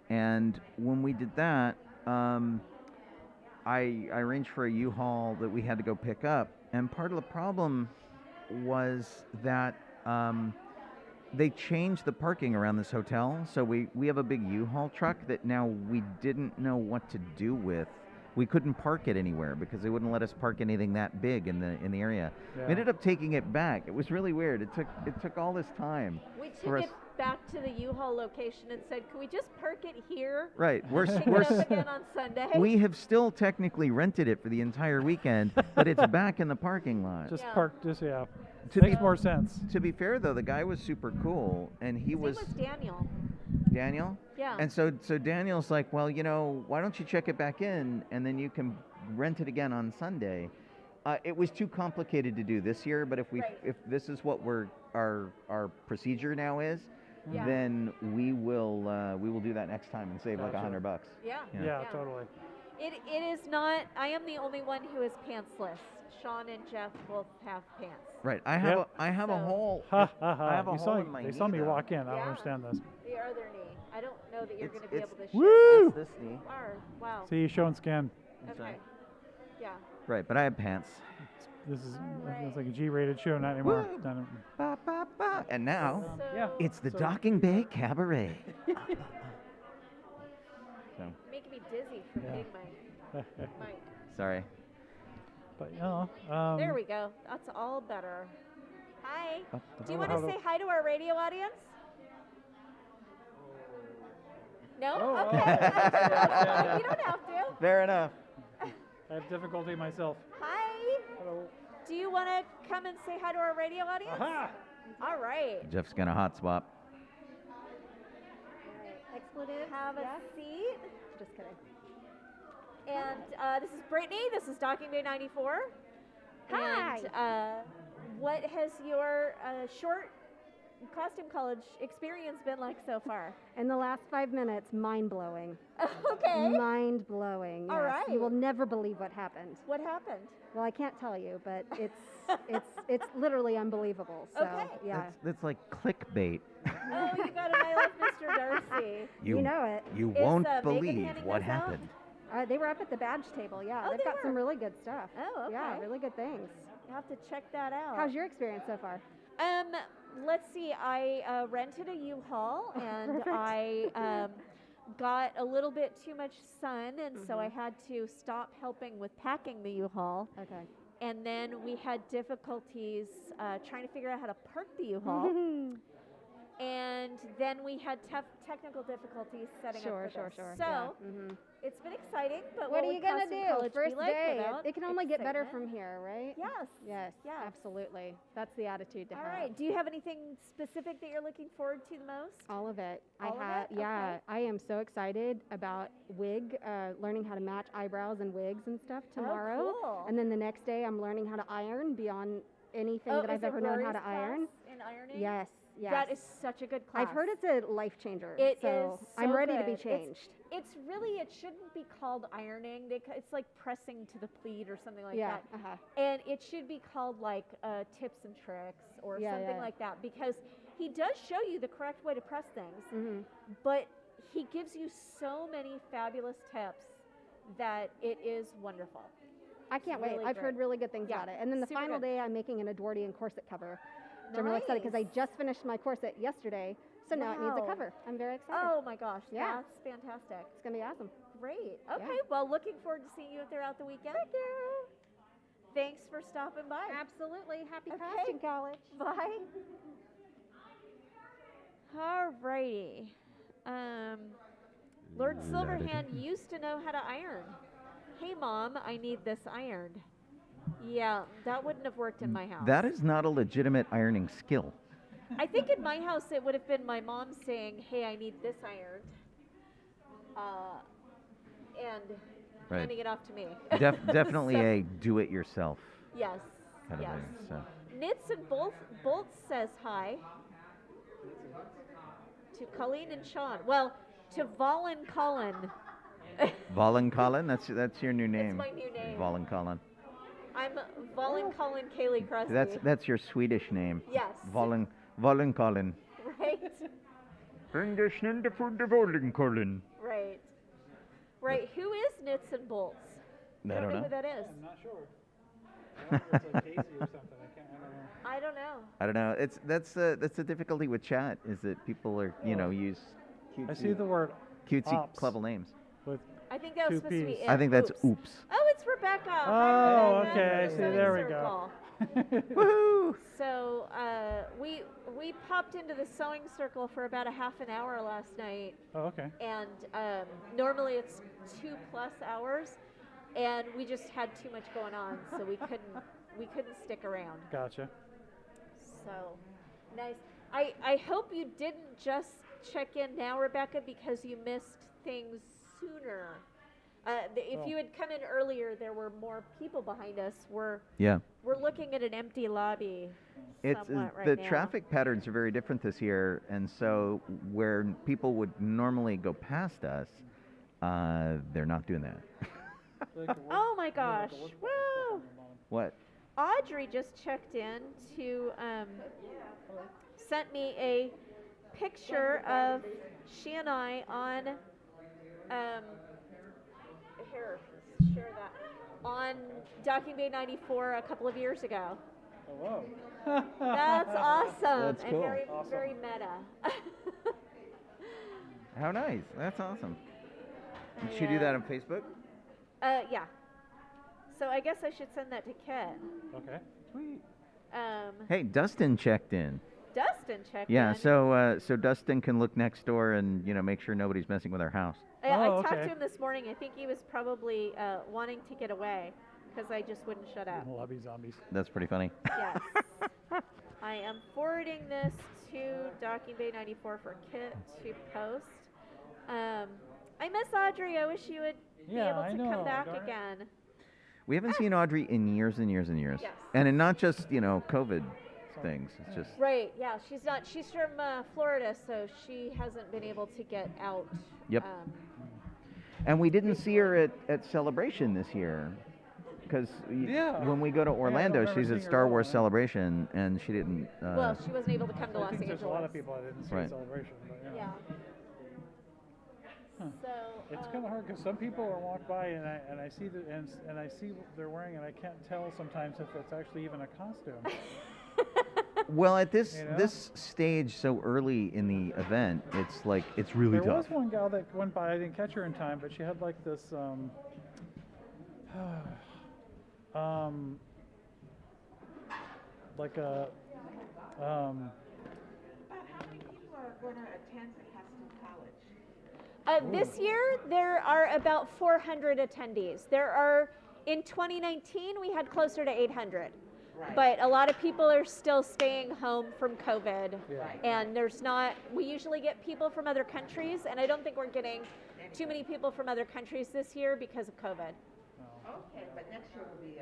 and when we did that, I arranged for a U-Haul that we had to go pick up, and part of the problem was that they changed the parking around this hotel. So we have a big U-Haul truck that now we didn't know what to do with. We couldn't park it anywhere because they wouldn't let us park anything that big in the area. Yeah. We ended up taking it back. It was really weird. It took all this time. We for took us- it back to the U-Haul location and said, "Can we just park it here? Right. We're Pick we're it up again on Sunday." we have still technically rented it for the entire weekend, but it's back in the parking lot. Just Yeah. park. Just yeah. To Makes be- more sense. To be fair though, the guy was super cool, and he His name was was Daniel. Daniel. Yeah. And so Daniel's like, well, why don't you check it back in, and then you can rent it again on Sunday. It was too complicated to do this year, but Right. if this is what our procedure now is, Yeah. then we will do that next time and save like Gotcha. $100. Yeah. Yeah, totally. It is not. I am the only one who is pantsless. Sean and Jeff both have pants. Right. I Yep. have a So- hole. Ha ha I ha. have a You hole saw, in my they saw knee, me though. walk in. I don't Yeah. understand this. The other knee. I don't know that you're going to be It's- able to show. Woo! It's this knee. Wow. See, showing skin. Okay. Yeah. Right, but I have pants. This is Alright. it's like a G-rated show, not anymore. Woo! Not a- Ba, ba, ba. And now So, yeah. it's the So- Docking Bay Cabaret. So making me dizzy from Yeah. hitting my mic. sorry. But you know, There we go. That's all better. Hi. Ba, ba, Do you ba. want to say hi to our radio audience? No? Oh, Okay. yeah. You don't have to. Fair enough. I have difficulty myself. Hi. Hello. Do you want to come and say hi to our radio audience? Aha! All right. Jeff's gonna hot swap. Expletive. Have a seat. Just kidding. And this is Brittany. This is Docking Bay 94. Hi. And what has your short costume college experience been like so far? In the last 5 minutes, mind-blowing. Okay. Mind-blowing. All yes. You will right. never believe what happened. What happened? Well, I can't tell you, but it's literally unbelievable. So, Okay. yeah. That's like clickbait. Oh, you got it. I love Mr. Darcy. You know it. You Is, won't Megan believe handing what those out? happened. They were up at the badge table. Yeah, Oh, they've they got were? some really good stuff. Oh, okay. Yeah, really good things. You have to check that out. How's your experience so far? Let's see. I rented a U-Haul and Perfect. I got a little bit too much sun, and so I had to stop helping with packing the U-Haul. Okay. And then we had difficulties trying to figure out how to park the U-Haul. And then we had technical difficulties setting Sure. up for this. So Yeah. Mhm. it's been exciting, but What are would you gonna costume do? college be First like day. without It can only get better excitement? from here, right? Yes. Yes. Yes. Absolutely. That's the attitude to All have. right. Do you have anything specific that you're looking forward to the most? All of it. All of it? Yeah. Okay. I am so excited about wig, learning how to match eyebrows and wigs and stuff tomorrow. cool. And then the next day, I'm learning how to iron beyond anything Oh, that is I've it ever known how Rory's to iron. class in ironing? Yes. Yes. That is such a good class. I've heard it's a life changer. It so is I'm so ready to be good. changed. It's really, it shouldn't be called ironing. It's like pressing to the pleat or something like Yeah. that. And it should be called like tips and tricks or Yeah, something yeah. like that, because he does show you the correct way to press things, Mhm. but he gives you so many fabulous tips that it is wonderful. I can't Really wait. I've heard great. really good things Yeah, about it. And then the super final good. day, I'm making an Edwardian corset cover. Which I'm really excited because I just finished my corset yesterday, so now it needs a Wow. cover. I'm very excited. Oh my gosh, Yeah. that's fantastic. It's gonna be awesome. Great. Yeah. Okay, well, looking forward to seeing you throughout the weekend. Thank you. Thanks for stopping by. Absolutely. Happy Okay. costume college. Bye. Alrighty. Lord Silverhand used to know how to iron. Hey, Mom, I need this ironed. Yeah, that wouldn't have worked in my house. That is not a legitimate ironing skill. I think in my house it would have been my mom saying, hey, I need this ironed, and Right. handing it off to me. Definitely So- a do-it-yourself Yes, kind yes. of thing. So. Knits and Bolts says hi to Colleen and Sean. Well, to Volin Colin. Volin Colin, that's your new name. my new name. Volin Colin. I'm Volin Colin Kaylee Crosby. That's your Swedish name. Yes. Volin Colin. Right, Bring the sninde for the Volin Colin. right. Right, who is Knits and Bolts? I I don't don't know know. who that is. I'm not sure. I wonder if it's like Casey or something. I don't know. I don't know. That's the difficulty with chat is that people are use cutesy, I see the word cutesy ops clever names. with I think that was Two supposed to be Ps. it. I think that's Oops. oops. Oh, it's Rebecca. Hi, Oh, Rebecca. okay, I from see. Sewing There we go. Circle. Woohoo! So we popped into the sewing circle for about a half an hour last night, Oh, okay. and normally it's 2+ hours, and we just had too much going on, so we couldn't stick around. Gotcha. So nice. I hope you didn't just check in now, Rebecca, because you missed things sooner. If you had come in earlier, there were more people behind us. We're looking at an empty lobby. It's somewhat right the now. traffic patterns are very different this year, and so where people would normally go past us, they're not doing that. Oh my gosh! Woo! What? Audrey just checked in to sent me a picture of she and I on here, share that on Docking Bay 94 a couple of years ago. Oh, whoa. That's awesome. That's and cool. very Awesome. very meta. How nice! That's awesome. Did she do that on Facebook? Yeah. So I guess I should send that to Ken. Okay. Sweet. Um, Hey, Dustin checked in. Dustin checked Yeah, in. so Dustin can look next door and make sure nobody's messing with our house. I Oh, talked okay. to him this morning. I think he was probably wanting to get away because I just wouldn't shut up. Lobby zombies. That's pretty funny. Yes. I am forwarding this to Docking Bay 94 for Kit to post. I miss Audrey. I wish you would be Yeah, able I to know, come back darn it. again. We haven't seen Audrey in years and years and years. Yes. And in not just, COVID. things. It's just Right. Yeah. She's not. She's from Florida, so she hasn't been able to get out. Yep. And we didn't see her at Celebration this year, because when we go to Orlando, she's at Star Wars Celebration, and she didn't. Well, she wasn't able to come to Los Angeles. There's a lot of people I didn't see at Celebration, but Yeah. Huh. So it's kind of hard because some people will walk by and I see and I see what they're wearing and I can't tell sometimes if it's actually even a costume. Well, at this stage, so early in the event, it's like it's really there tough. was one gal that went by. I didn't catch her in time, but she had like this like a How many people are going to attend the Costume College? This year, there are about 400 attendees. There are, in 2019, we had closer to 800. Right. But a lot of people are still staying home from COVID. Right. And there's not, we usually get people from other countries, and I don't think we're getting too many people from other countries this year because of COVID. Okay, but next year will be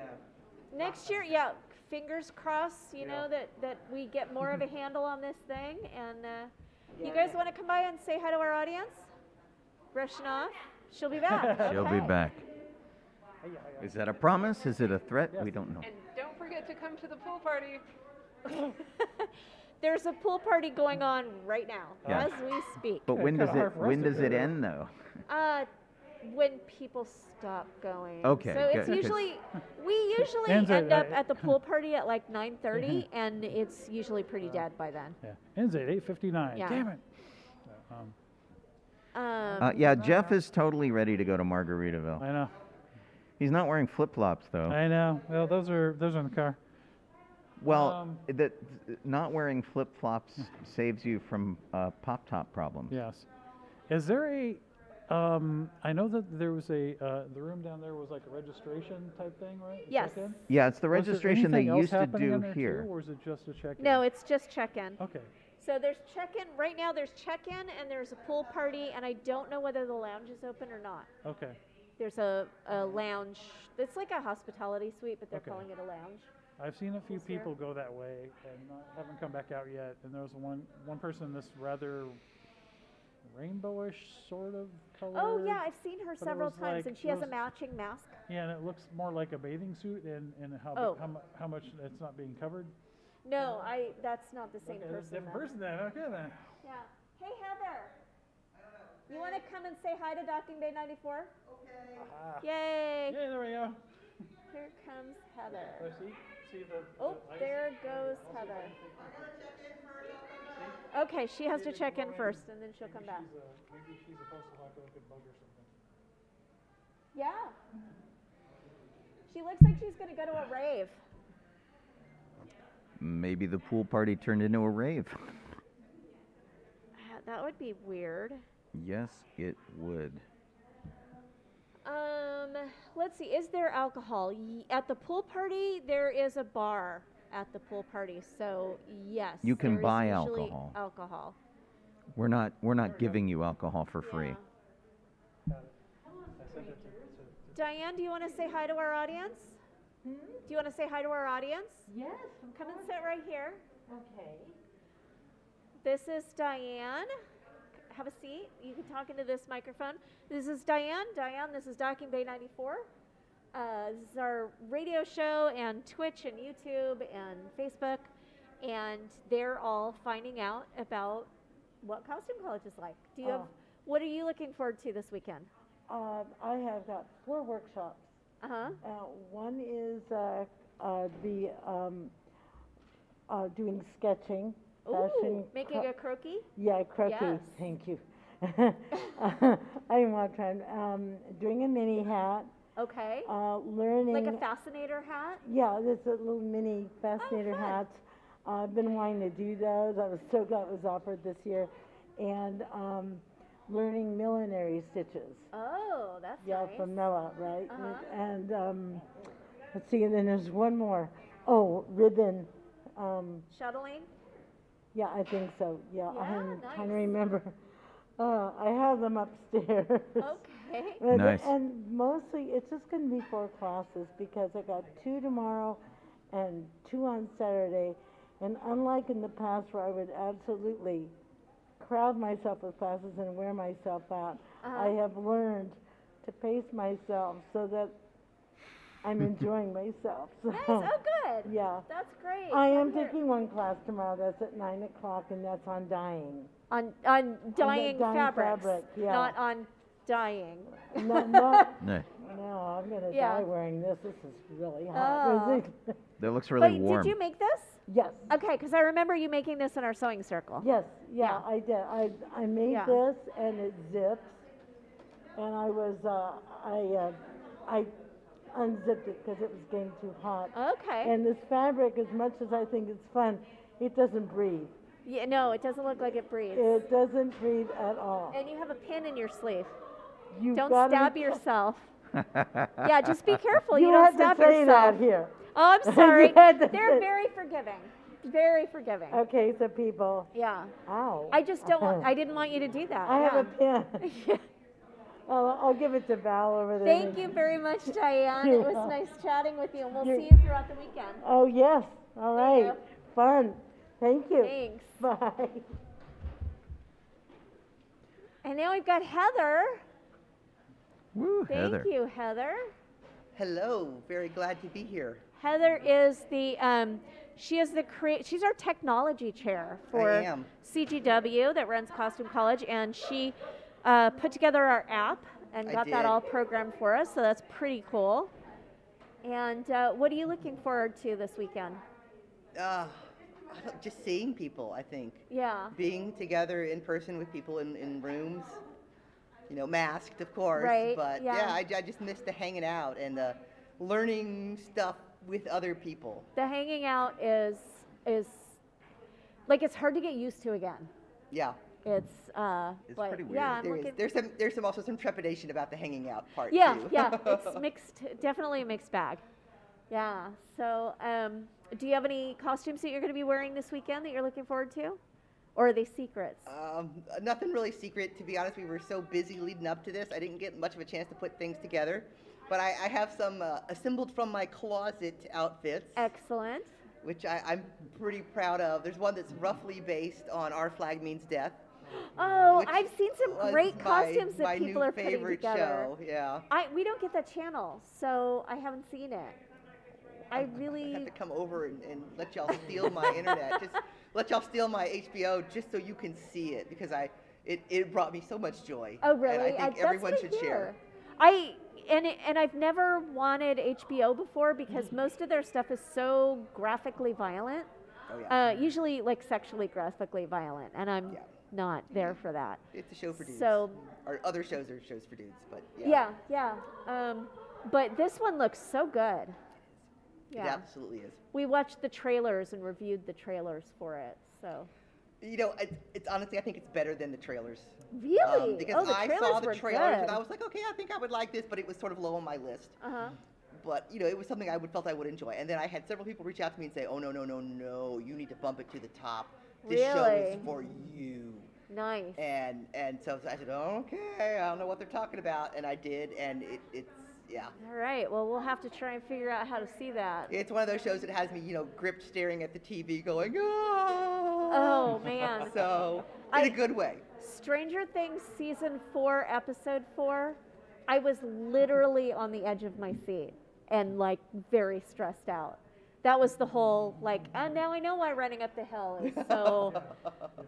Next year, yeah, fingers crossed, you know, that we get more of a handle on this thing. And you guys want to come by and say hi to our audience? Brushing off? She'll be back. She'll be back. Is that a promise? Is it a threat? We don't know. And don't forget to come to the pool party. There's a pool party going on right now Yeah. as we speak. But when does it end though? When people stop going. Okay, So it's good, 'cause- usually we usually Ends end at- up at the pool party at like 9:30, and it's usually pretty dead by then. Yeah, ends at 8:59. Yeah. Damn it. Yeah, Jeff is totally ready to go to Margaritaville. I know. He's not wearing flip-flops though. I know. Well, those are in the car. Well, not wearing flip-flops saves you from pop-top problems. Yes. Is there a? I know that there was a the room down there was like a registration type thing, right? Yes. Check-in? Yeah, it's the Was there registration they anything else used to happening do in there here. too, or is it just a check-in? No, it's just check-in. Okay. So there's check-in right now. There's check-in and there's a pool party, and I don't know whether the lounge is open or not. Okay. There's a lounge. It's like a hospitality suite, but they're Okay. calling it a lounge. I've seen a few This year. people go that way and haven't come back out yet. And there was one person in this rather rainbowish sort of color. Oh yeah, I've seen her but it several was times, like- and she it has a was- matching mask. Yeah, and it looks more like a bathing suit, and how Oh. how much it's not being covered. No, that's not the same Okay, that's a person. different person then. Okay then. Yeah. Hey Heather, you want to come and say hi to Docking Bay 94? Okay. Yay! Yeah, there we go. Here comes Heather. Oh, see the. Oh, there goes Heather. Okay, she has to check in first, and then she'll come back. Maybe she's supposed to like a bug or something. Yeah. She looks like she's going to go to a rave. Maybe the pool party turned into a rave. That would be weird. Yes, it would. Let's see. Is there alcohol? At the pool party, there is a bar at the pool party. So yes, You can there is buy usually alcohol. Alcohol. We're not giving you alcohol for free. Diane, do you want to say hi to our audience? Do you want to say hi to our audience? Yes. Come and sit right here. Okay. This is Diane. Have a seat. You can talk into this microphone. This is Diane. Diane, this is Docking Bay 94. This is our radio show and Twitch and YouTube and Facebook. And they're all finding out about what Costume College is like. Do you have, what are you looking forward to this weekend? I have got 4 workshops. Uh-huh. One is doing sketching. Ooh, making a croquis? Yeah, croquis. Yes. Thank you. I'm not trying. Doing a mini hat. Okay. Learning. Like a fascinator hat? Yeah, there's a little mini fascinator hats. I've been wanting to do those. I was so glad it was offered this year. And learning millinery stitches. Oh, that's yeah, nice. from Mella, right? Uh-huh. And let's see, and then there's one more. Oh, ribbon. Shuttling? Yeah, I think so. Yeah, I'm nice. trying to remember. I have them upstairs. Okay. Nice. And mostly, it's just going to be 4 classes because I got 2 tomorrow and 2 on Saturday. And unlike in the past where I would absolutely crowd myself with classes and wear myself out, I have learned to pace myself so that I'm enjoying myself. So, Nice. Oh, good. yeah. That's great. I am taking one class tomorrow. That's at 9 o'clock, and that's on dyeing. On On dyeing dyeing fabrics, fabric, yeah. not on dyeing. No, No. no, I'm going to Yeah. die wearing this. This is really hot. That looks really But warm. did you make this? Yes. Okay, because I remember you making this in our sewing circle. Yes, yeah, I did. I made Yeah. this, and it zips. And I was, I unzipped it because it was getting too hot. Okay. And this fabric, as much as I think it's fun, it doesn't breathe. Yeah, no, it doesn't look like it breathes. It doesn't breathe at all. And you have a pin in your sleeve. You've Don't gotta stab be- yourself. Yeah, just be careful. You You don't had to stab say yourself. that here. Oh, I'm sorry. You had to They're say- very forgiving. Very forgiving. Okay, so people. Yeah. Ow. I just don't want, I didn't want you to do that. I have yeah. a pin. I'll give it to Val over there. Thank you very much, Diane. It was nice chatting with you, and we'll You're- see you throughout the weekend. Oh, yes. All Thank right. Fun. Thank you. Thanks. Bye. And now we've got Heather. Woo, Thank Heather. you, Heather. Hello, very glad to be here. Heather is the she's our technology chair for I am. CGW that runs Costume College, and she put together our app and I got that did. all programmed for us, so that's pretty cool. And what are you looking forward to this weekend? Just seeing people, I think. Yeah. Being together in person with people in rooms, masked, of course. Right, But yeah. I just miss the hanging out and learning stuff with other people. The hanging out is like it's hard to get used to again. Yeah. It's but pretty weird. yeah, I'm looking- There's also some trepidation about the hanging out part yeah, too. yeah, it's mixed, definitely a mixed bag. Yeah. So, do you have any costumes that you're going to be wearing this weekend that you're looking forward to, or are they secrets? Nothing really secret, to be honest. We were so busy leading up to this, I didn't get much of a chance to put things together. But I have some assembled from my closet outfits. Excellent. Which I'm pretty proud of. There's one that's roughly based on Our Flag Means Death. Oh, which I've seen some was great my- costumes that my people new are putting favorite together. show, yeah. We don't get that channel, so I haven't seen it. I really have to come over and let y'all steal my internet. Just let y'all steal my HBO just so you can see it, because it brought me so much joy. Oh, really? And I think That's everyone good should to share. hear. And I've never wanted HBO before because most of their stuff is so graphically violent. Oh, yeah. Usually like sexually graphically violent, and I'm not there for that. It's a show for dudes. So, or other shows are shows for dudes, but yeah. yeah. But this one looks so good. It absolutely is. We watched the trailers and reviewed the trailers for it, so. It's honestly, I think it's better than the trailers. Really? Because the I trailers saw the were trailers good. and I was like, okay, I think I would like this, but it was sort of low on my list. Uh-huh. But it was something I felt I would enjoy. And then I had several people reach out to me and say, oh no, you need to bump it to the top. This show is Really? for you. Nice. And so I said, okay, I don't know what they're talking about, and I did, and it's yeah. All right. Well, we'll have to try and figure out how to see that. It's one of those shows that has me, gripped staring at the TV going, oh. Oh, man. So, in a good way. Stranger Things Season 4, Episode 4, I was literally on the edge of my seat and, very stressed out. That was the whole, now I know why Running Up the Hill is so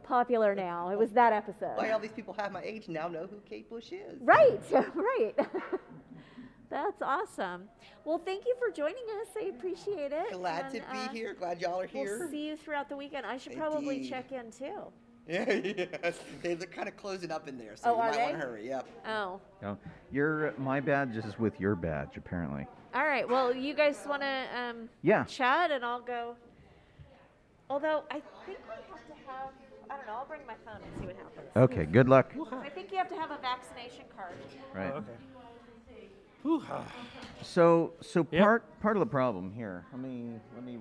popular now. It was that episode. Why all these people have my age now know who Kate Bush is. Right, right. That's awesome. Well, thank you for joining us. I appreciate it. Glad to be here. Glad y'all are here. We'll see you throughout the weekend. I should probably Indeed. check in too. Yeah, yes. They're kind of closing up in there, so Oh, you are might want they? to hurry. Yep. Oh. No, my badge is with your badge, apparently. All right. Well, you guys want to Yeah. chat, and I'll go. Although I think we have to have. I don't know. I'll bring my phone and see what happens. Okay, good luck. I think you have to have a vaccination card. Right. Oh, okay. So part of the problem here. Let me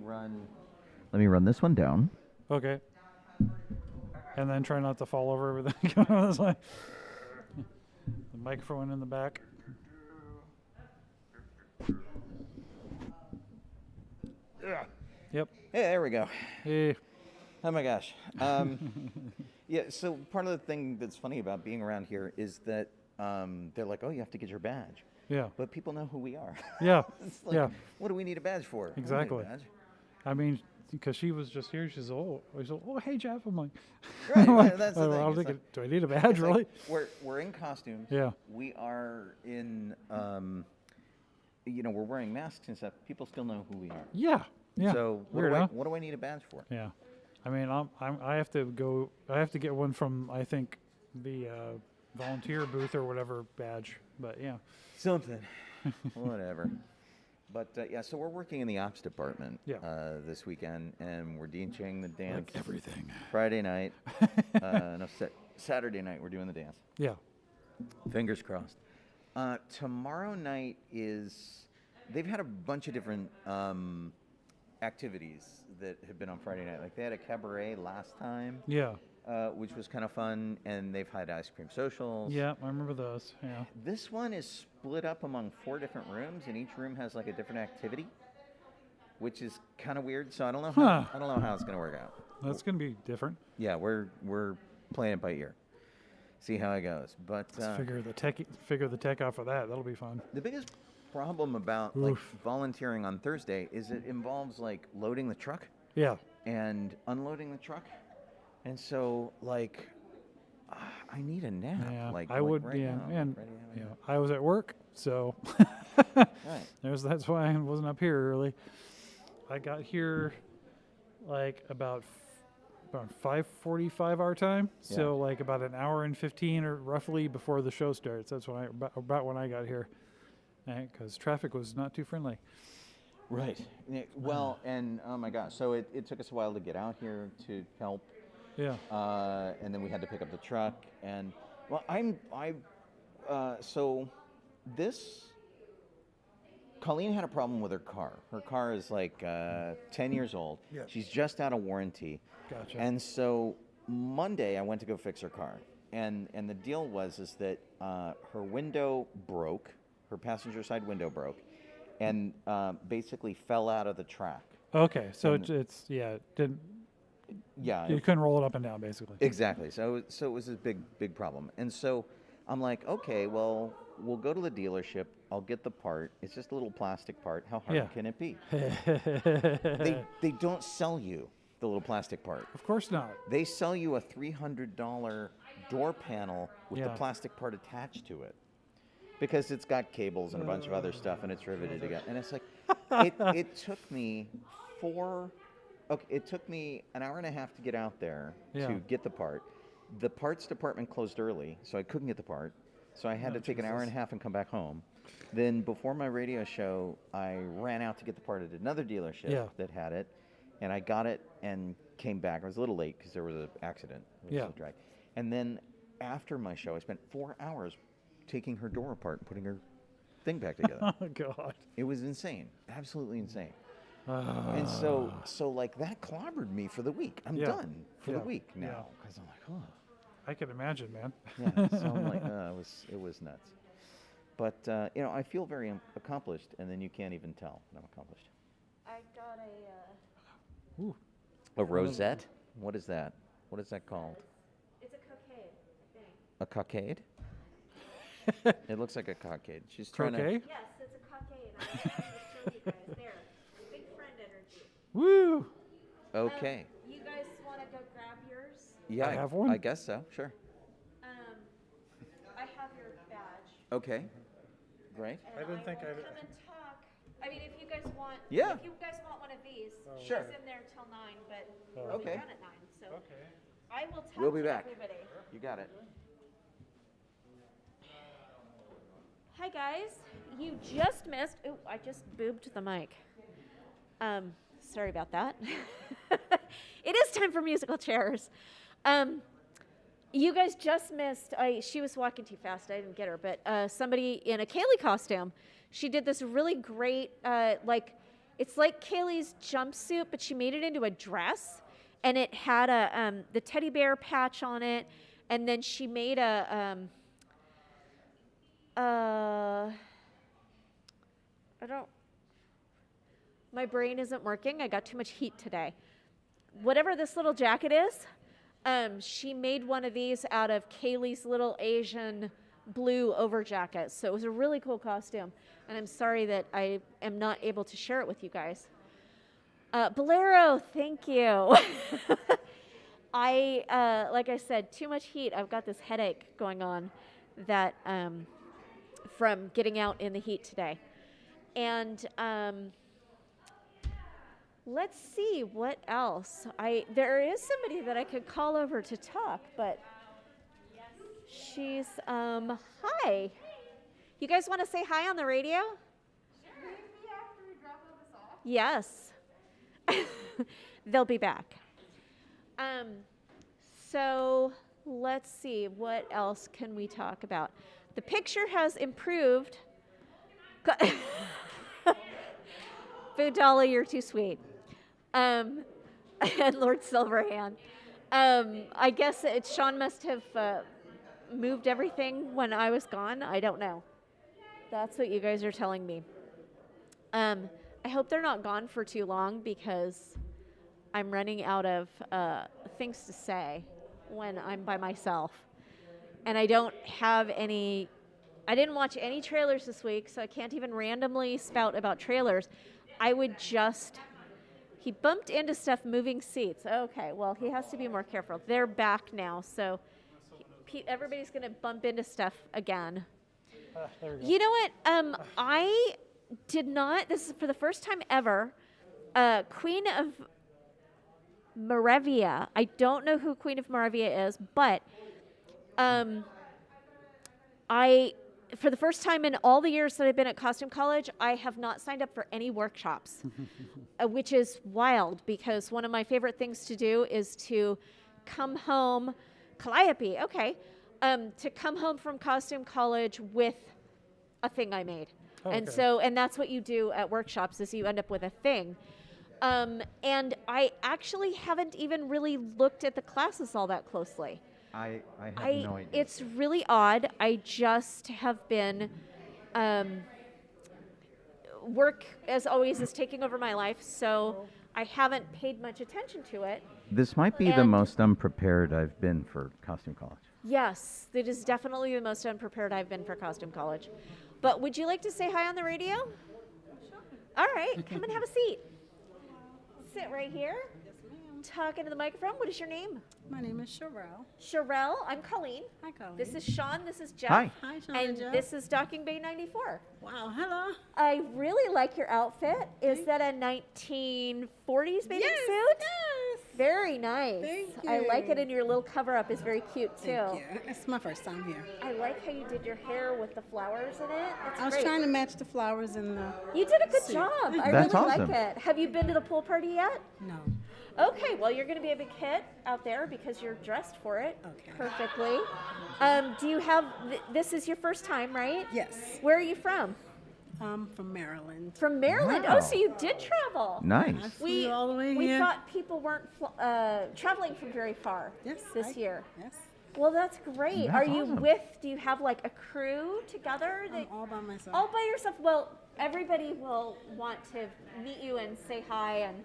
run this one down. Okay. And then try not to fall over everything going on this way. The microphone in the back. Yeah. Yep. Hey, there we go. Hey. Oh my gosh. Yeah, so part of the thing that's funny about being around here is that they're like, oh, you have to get your badge. Yeah. But people know who we are. Yeah. It's like, Yeah. what do we need a badge for? We don't need a Exactly. badge. I mean, because she was just here, she's oh, hey Jeff. I'm like, Right, that's the thing. I'm It's thinking, like- do I need a badge it's like really? we're in costumes. Yeah. We are in, we're wearing masks and stuff. People still know who we are. Yeah. Yeah. So Weird, huh? what do I need a badge for? Yeah. I mean, I have to go. I have to get one from I think the volunteer booth or whatever badge. But yeah. Something. Whatever. But yeah, so we're working in the ops department this weekend, and we're DJing the dance. Like everything. Friday night. Saturday night we're doing the dance. Yeah. Fingers crossed. Tomorrow night they've had a bunch of different activities that have been on Friday night. Like they had a cabaret last time. Yeah. Which was kind of fun, and they've had ice cream socials. Yeah, I remember those. Yeah. This one is split up among 4 different rooms, and each room has like a different activity, which is kind of weird. So I don't know how it's going to work out. That's going to be different. Yeah, we're playing it by ear. See how it goes. But Let's figure the tech out for that. That'll be fun. the biggest problem about like volunteering on Thursday is it involves like loading the truck. Yeah. And unloading the truck. And so, like, I need a nap. Yeah, Like, I would. right Yeah, now, and ready to have a yeah, nap. I was at work, so Right. that's why I wasn't up here early. I got here like about 5:45 our time, so like about an hour and 15 or roughly before the show starts. That's when about when I got here, because traffic was not too friendly. Right. Yeah, well, and oh my gosh, so it took us a while to get out here to help. Yeah. And then we had to pick up the truck, and well, so this. Colleen had a problem with her car. Her car is like 10 years old. Yeah. She's just out of warranty. Gotcha. And so Monday I went to go fix her car, and the deal was that her window broke, her passenger side window broke, and basically fell out of the track. Okay, so And it's it didn't. Yeah. You couldn't roll it up and down, basically. Exactly. So it was a big problem. And so I'm like, okay, well, we'll go to the dealership. I'll get the part. It's just a little plastic part. How hard can it be? They don't sell you the little plastic part. Of course not. They sell you a $300 door panel with the Yeah. plastic part attached to it, because it's got cables and a bunch of other stuff, and it's riveted together. And it's like, it took me it took me an hour and a half to get out there to get the part. The parts department closed early, so I couldn't get the part. So I had to take an hour and a half and come back home. Then before my radio show, I ran out to get the part at another dealership that had it, and I got it and came back. I was a little late because there was an accident. It was a drag. And then after my show, I spent 4 hours taking her door apart and putting her thing back together. Oh, God. It was insane. Absolutely insane. And so like that clobbered me for the week. I'm done for the week now because I'm like, oh. I can imagine, man. Yeah, so I'm like, it was nuts. But I feel very accomplished, and then you can't even tell that I'm accomplished. I got A rosette? What is that? What is that called? It's a cockade, I think. A cockade? It looks like a cockade. She's trying to. Yes, it's a cockade. I'm going to show you guys. There. Big friend energy. Woo! Okay. You guys want to go grab yours? Yeah, I have one? I guess so. Sure. I have your badge. Okay. Great. And I didn't think I would come and talk. I mean, if you guys want. Yeah. If you guys want one of these, Sure. she's in there till 9, but Oh. we'll be Okay. done at 9. So I will talk We'll be to back. everybody. You got it. Hi guys, you just missed. Oh, I just boobed the mic. Sorry about that. It is time for musical chairs. You guys just missed. She was walking too fast. I didn't get her, but somebody in a Kaylee costume. She did this really great, it's like Kaylee's jumpsuit, but she made it into a dress, and it had the teddy bear patch on it, and then she made My brain isn't working. I got too much heat today. Whatever this little jacket is, she made one of these out of Kaylee's little Asian blue over jacket. So it was a really cool costume. And I'm sorry that I am not able to share it with you guys. Bolero, thank you. Like I said, too much heat. I've got this headache going on that from getting out in the heat today. And let's see what else. There is somebody that I could call over to talk, but she's hi. You guys want to say hi on the radio? Yes. They'll be back. So let's see, what else can we talk about? The picture has improved. Food Dolly, you're too sweet. And Lord Silverhand. I guess Sean must have moved everything when I was gone. I don't know. That's what you guys are telling me. I hope they're not gone for too long because I'm running out of things to say when I'm by myself. And I don't have any, I didn't watch any trailers this week, so I can't even randomly spout about trailers. I would just, he bumped into stuff moving seats. Okay, well, he has to be more careful. They're back now, so everybody's going to bump into stuff again. There we go. You know what? I did not, this is for the first time ever, Queen of Moravia. I don't know who Queen of Moravia is, but for the first time in all the years that I've been at Costume College, I have not signed up for any workshops, which is wild because one of my favorite things to do is to come home, Calliope, okay, to come home from Costume College with a thing I made. And that's what you do at workshops is you end up with a thing. And I actually haven't even really looked at the classes all that closely. I have no idea. It's really odd. I just have been, work as always is taking over my life, so I haven't paid much attention to it. This might be the most unprepared I've been for Costume College. Yes, it is definitely the most unprepared I've been for Costume College. But would you like to say hi on the radio? Sure. All right, come and have a seat. Sit right here. Talk into the microphone. What is your name? My name is Sherelle. Sherelle. I'm Colleen. Hi, Colleen. This is Sean. This is Jeff. Hi. Hi, Sean and Jeff. This is Docking Bay 94. Wow, hello. I really like your outfit. Is that a 1940s bathing suit? Yes. Very nice. Thank I you. like it, and your little cover-up is very cute, too. Thank you. It's my first time here. I like how you did your hair with the flowers in it. That's I was great. trying to match the flowers in the You did a good suit. job. I That's really awesome. like it. Have you been to the pool party yet? No. Okay, well, you're going to be a big hit out there because you're dressed for it perfectly. Do you have, this is your first time, right? Yes. Where are you from? From Maryland. From Maryland. Wow. Oh, so you did travel. Nice. I flew all the way We here. thought people weren't traveling from very far this year. Yes. Well, that's great. That's Are you awesome. do you have like a crew together? I'm all by myself. All by yourself? Well, everybody will want to meet you and say hi and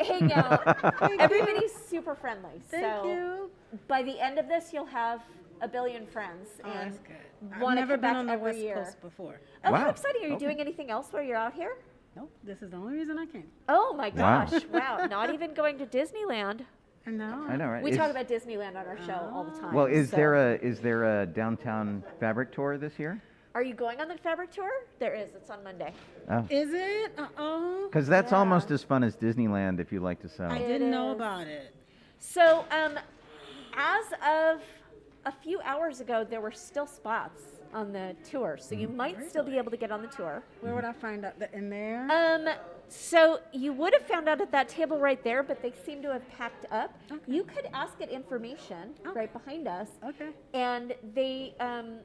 hang out. Everybody's super friendly. Thank you. By the end of this, you'll have a billion friends. Oh, and that's good. I've wanna never come been back on the every West year. Coast before. Oh, Wow. how exciting. Are you Okay. doing anything else while you're out here? Nope, this is the only reason I came. Oh my Wow. gosh. Wow. Not even going to Disneyland. I know. I know, right? We Is- talk about Disneyland on our show all the time. Well, is so- there a downtown fabric tour this year? Are you going on the fabric tour? There is. It's on Monday. Oh. Is it? Uh-oh. Because that's Yeah. almost as fun as Disneyland if you like to sew. I It didn't know is. about it. So, as of a few hours ago, there were still spots on the tour, so you might still be able to get on the tour. Where would I find out? In there? So you would have found out at that table right there, but they seem to have packed up. You could ask at information right behind us. Okay. And they,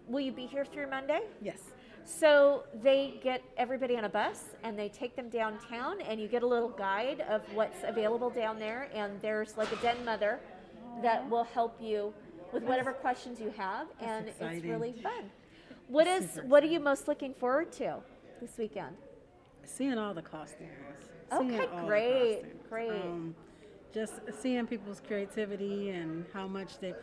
will you be here through Monday? Yes. So they get everybody on a bus and they take them downtown, and you get a little guide of what's available down there, and there's like a den mother that will help you with whatever questions you have, and it's exciting. really fun. What are you most looking forward to this weekend? Seeing all the costumes. seeing Okay, all the great, costumes. great. Just seeing people's creativity and how much they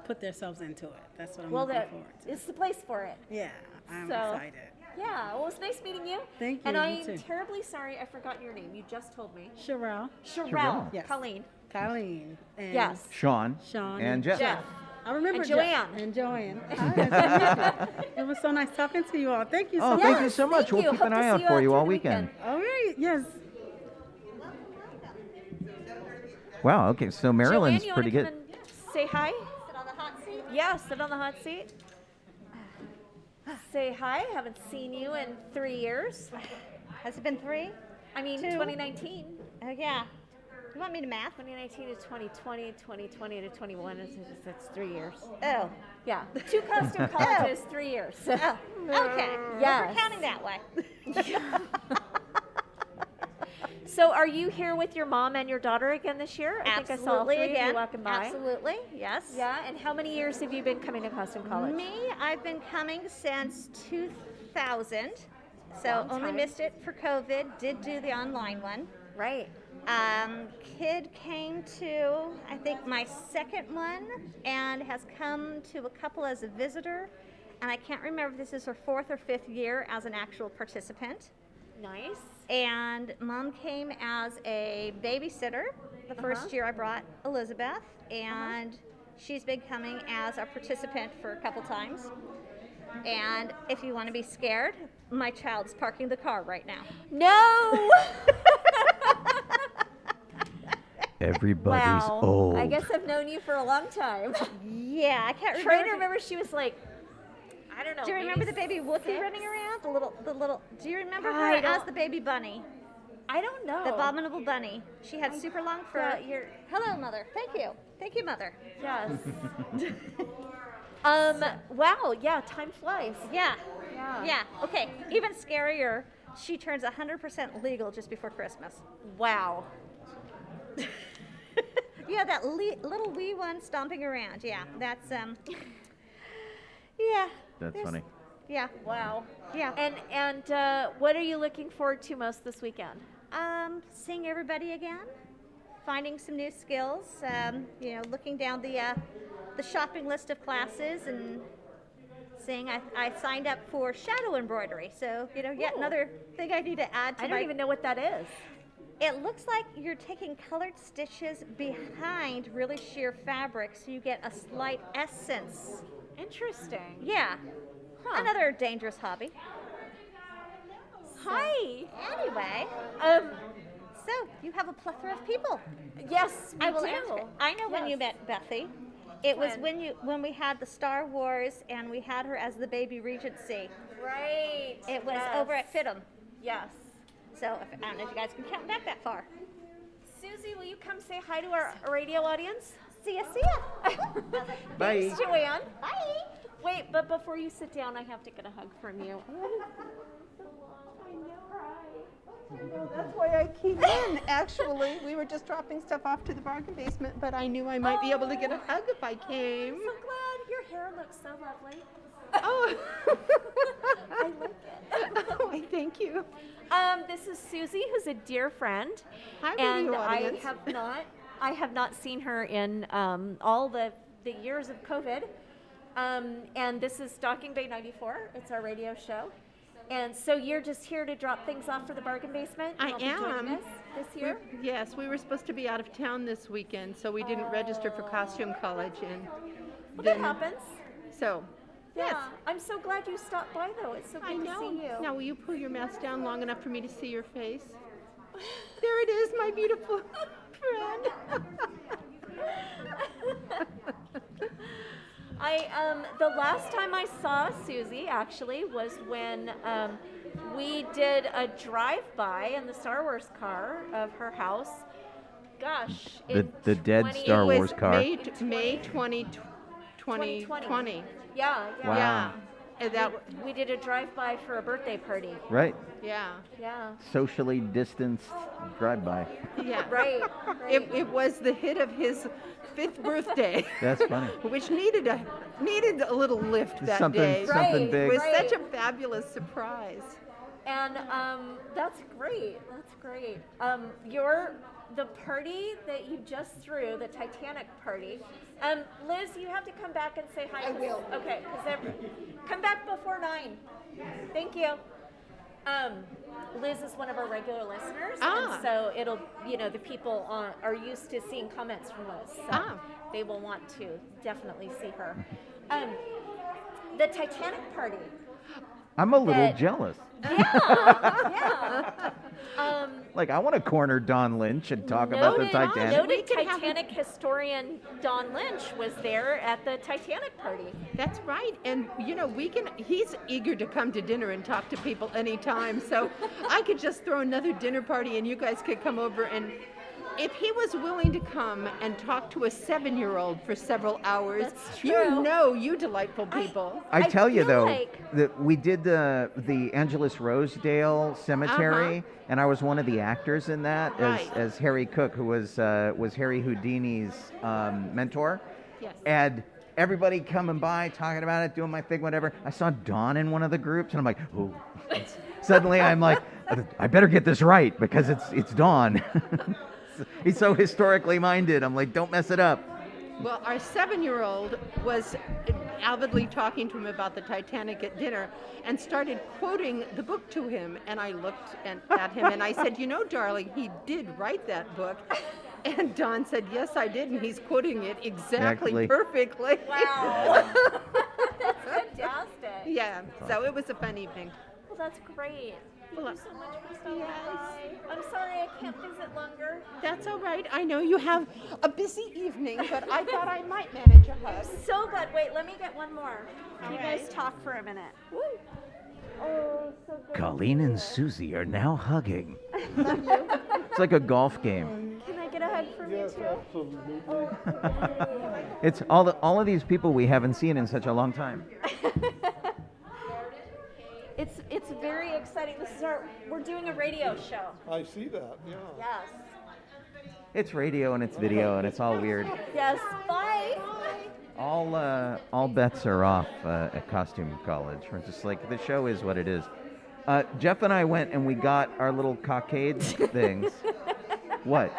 put themselves into it. That's what I'm Well, looking forward to. it's the place for it. Yeah, I'm So, excited. Yeah, well, it's nice meeting you. Thank you. And you I'm too. terribly sorry I forgot your name. You just told me. Sherelle. Sherelle. Yes. Colleen. Colleen. And Yes. Sean. And Jeff. I remember And Jeff. Joanne. And Joanne. Hi, nice to meet you. It was so nice talking to you all. Thank you so Oh, much. thank you so much. thank We'll you. keep Hope an to eye see out you for all you all through the weekend. All right. Yes. Wow. Okay. So Maryland's Joanne, you pretty wanna good. come and say hi? Sit on the hot seat? Yeah, sit on the hot seat. Say hi. Haven't seen you in 3 years. Has it been 3? I mean, 2? 2019. Oh, yeah. You want me to math? 2019 to 2020, 2020 to 21. That's 3 years. Oh. Yeah. 2 costume colleges, 3 years. Oh, okay. Well, Yes. we're counting that way. So are you here with your mom and your daughter again this year? I think I saw all Absolutely 3 of you again. walking by. Absolutely, yes. Yeah, and how many years have you been coming to costume college? Me, I've been coming since 2000. So Long only time. missed it for COVID. Did do the online one. Right. Kid came to, I think, my second one and has come to a couple as a visitor. And I can't remember if this is her 4th or 5th year as an actual participant. Nice. And Mom came as a babysitter the first year I brought Elizabeth, and she's been coming as a participant for a couple times. And if you want to be scared, my child's parking the car right now. No! Everybody's wow. old. I guess I've known you for a long time. Yeah, I can't remember. Trying to remember, she was like, I don't know. Do you remember the baby Wookie 6? running around? The little. Do you remember I her don't- as the baby bunny? I don't know. The abominable bunny. She had super long fur. Hello, Mother. Thank you. Thank you, Mother. Yes. Wow. Yeah. Time flies. Yeah. Yeah. Yeah. Okay. Even scarier. She turns 100% legal just before Christmas. Wow. Yeah, that little wee one stomping around. Yeah, that's yeah. That's there's- funny. Yeah. Wow. Yeah. And what are you looking forward to most this weekend? Seeing everybody again, finding some new skills. Looking down the shopping list of classes and seeing. I signed up for shadow embroidery, so yet another thing I need to add to I don't even know what that is. It looks like you're taking colored stitches behind really sheer fabric, so you get a slight essence. Interesting. Yeah. Huh. Another dangerous hobby. Hi. Anyway, so you have a plethora of people. Yes, I we will do. answer. I know when you Yes. met Bethy. It was when we had the Star Wars and we had her as the baby Regency. Right. It was Yes. over at Fidham. Yes. So I don't know if you guys can count back that far. Susie, will you come say hi to our radio audience? See ya. Bye. Thanks, Joanne. Bye. Wait, but before you sit down, I have to get a hug from you. That's why I came in, actually. We were just dropping stuff off to the bargain basement, but I knew I might be able to get a hug if I came. I'm so glad. Your hair looks so lovely. Oh. I like it. Oh, I thank you. This is Susie, who's a dear friend. Hi, and radio I audience. have not seen her in all the years of COVID. And this is DB94. It's our radio show. And so you're just here to drop things off for the bargain basement? I You'll be joining am. us this year? Yes, we were supposed to be out of town this weekend, so we didn't register for costume college. And Well, that happens. So, yes. Yeah. I'm so glad you stopped by, though. It's so good I know. to see you. Now, will you pull your mask down long enough for me to see your face? There it is, my beautiful friend. The last time I saw Susie actually was when we did a drive-by in the Star Wars car of her house. Gosh, The dead Star Wars car. May 2020. Yeah. Wow. Yeah. And that we did a drive-by for a birthday party. Right. Yeah. Yeah. Socially distanced drive-by. Yeah. Right. It was the hit of his 5th birthday. That's funny. Which needed a little lift that Something- day. something big. It was such a fabulous surprise. And that's great. That's great. The party that you just threw, the Titanic party. Liz, you have to come back and say hi. I will. Okay, come back before 9. Thank you. Liz is one of our regular listeners, and so it'll, the people are used to seeing comments from Liz, so they will want to definitely see her. The Titanic party. I'm a little jealous. Yeah. Like, I want to corner Don Lynch and talk about the Titanic. Noted Titanic historian Don Lynch was there at the Titanic party. That's right, and he's eager to come to dinner and talk to people anytime, so I could just throw another dinner party and you guys could come over, and if he was willing to come and talk to a 7-year-old for several hours, you delightful people. I tell you though, that we did the Angelus Rosedale Cemetery, and I was one of the actors in that as Harry Cook, who was Harry Houdini's mentor. Yes. And everybody coming by, talking about it, doing my thing, whatever. I saw Dawn in one of the groups, and I'm like, ooh. Suddenly I'm like, I better get this right because it's Dawn. He's so historically minded. I'm like, don't mess it up. Well, our 7-year-old was avidly talking to him about the Titanic at dinner and started quoting the book to him. And I looked at him and I said, darling, he did write that book. And Don said, yes, I did. And he's quoting it exactly perfectly. Wow. That's fantastic. Yeah. So it was a fun evening. Well, that's great. Thank you so much for stopping by. I'm sorry I can't visit longer. That's all right. I know you have a busy evening, but I thought I might manage a hug. So good. Wait, let me get one more. You guys talk for a minute. Woo. Oh, so good. Colleen and Susie are now hugging. It's like a golf game. Can I get a hug from you too? Absolutely. It's all of these people we haven't seen in such a long time. It's very exciting. We're doing a radio show. I see that, yeah. Yes. It's radio and it's video and it's all weird. Yes. Bye. All bets are off at Costume College. We're just like, the show is what it is. Jeff and I went and we got our little cockade things. What?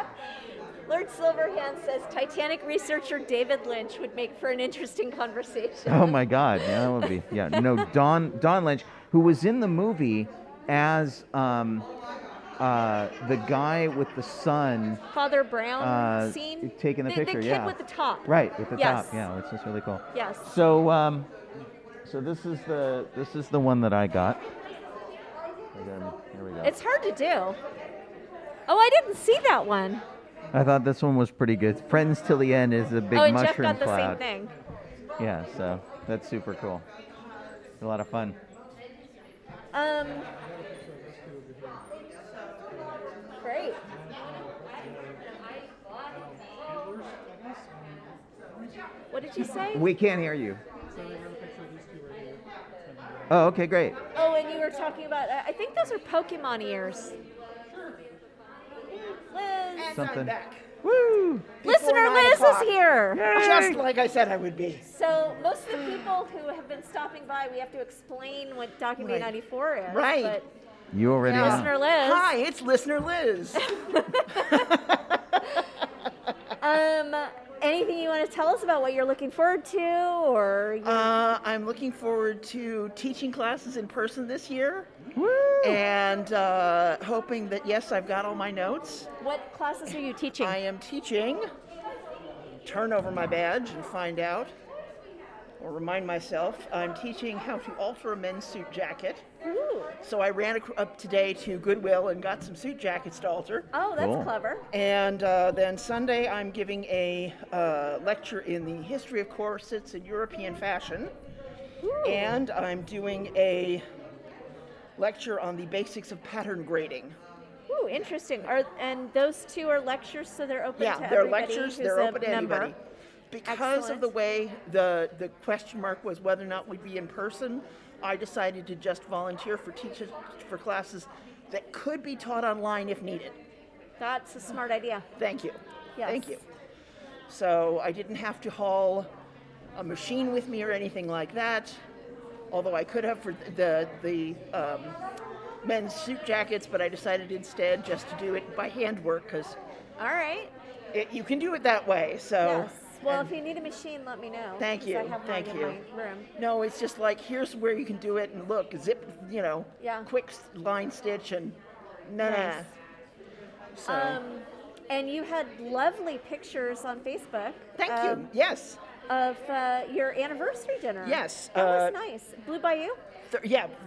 Lord Silverhand says Titanic researcher David Lynch would make for an interesting conversation. Oh my God, yeah, that would be. Yeah, no, Don Lynch, who was in the movie as the guy with the son. Father Brown scene. Taking the picture, the yeah. kid with the top. Right, with the top. Yeah, that's just really cool. Yes. So, so this is the one that I got. Again, here we go. It's hard to do. Oh, I didn't see that one. I thought this one was pretty good. Friends Till the End is a big and mushroom Jeff got cloud. the same thing. Yeah, so that's super cool. A lot of fun. Great. What did you say? We can't hear you. Oh, okay, great. Oh, and you were talking about, I think those are Pokemon ears. Liz. Something. I'm back. Woo! Listener Liz is here. Just like I said I would be. So most of the people who have been stopping by, we have to explain what Document 94 is. Right. But You already know. Listener Liz. Hi, it's Listener Liz. Anything you want to tell us about what you're looking forward to, or? I'm looking forward to teaching classes in person this year. Woo! And hoping that, yes, I've got all my notes. What classes are you teaching? I am teaching, turn over my badge and find out, or remind myself, I'm teaching how to alter a men's suit jacket. Ooh. So I ran up today to Goodwill and got some suit jackets to alter. Oh, that's clever. And then Sunday I'm giving a lecture in the history of corsets and European fashion. Ooh. And I'm doing a lecture on the basics of pattern grading. Ooh, interesting. And those two are lectures, so they're open to they're everybody lectures, who's they're a open to member. anybody. Because Excellent. of the way the question mark was whether or not we'd be in person, I decided to just volunteer for classes that could be taught online if needed. That's a smart idea. Thank you. Yes. Thank you. So I didn't have to haul a machine with me or anything like that, although I could have for the men's suit jackets, but I decided instead just to do it by handwork because All right. you can do it that way. So. Yes. Well, if you need a machine, let me know. Thank 'cause you. I have Thank mine you. in my room. No, it's just like here's where you can do it, and look, zip, Yeah. quick line stitch, and Nice. So. And you had lovely pictures on Facebook. Thank you. Yes. Of your anniversary dinner. Yes. That was nice. Blue Bayou?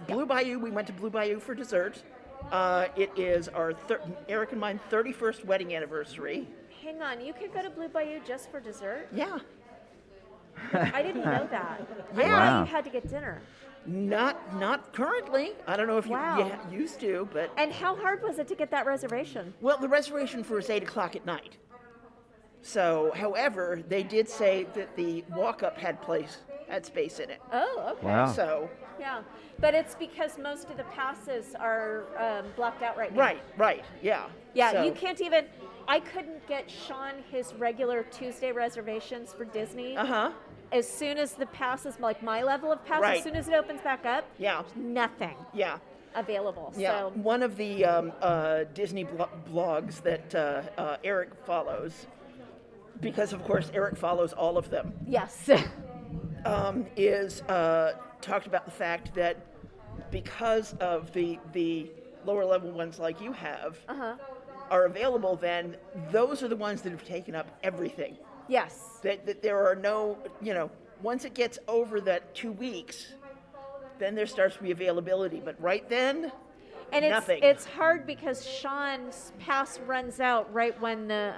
Blue Bayou. We went to Blue Bayou for dessert. It is our Eric and mine 31st wedding anniversary. Hang on, you could go to Blue Bayou just for dessert? Yeah. I didn't know that. I Yeah. thought Wow. you had to get dinner. Not currently. I don't know if Wow. you used to, but. And how hard was it to get that reservation? Well, the reservation for is 8 o'clock at night. So, however, they did say that the walk-up had space in it. Oh, okay. Wow. So. Yeah, but it's because most of the passes are blocked out right now. Right, yeah. Yeah, So- you can't even. I couldn't get Sean his regular Tuesday reservations for Disney. As soon as the passes, like my level of pass, Right. as soon as it opens back up, Yeah. nothing. Yeah. Available. Yeah, So one of the Disney blogs that Eric follows, because of course Eric follows all of them. Yes. Is talked about the fact that because of the lower level ones like you have are available, then those are the ones that have taken up everything. Yes. That there are no, once it gets over that 2 weeks, then there starts to be availability. But right then, and nothing. it's hard because Sean's pass runs out right when the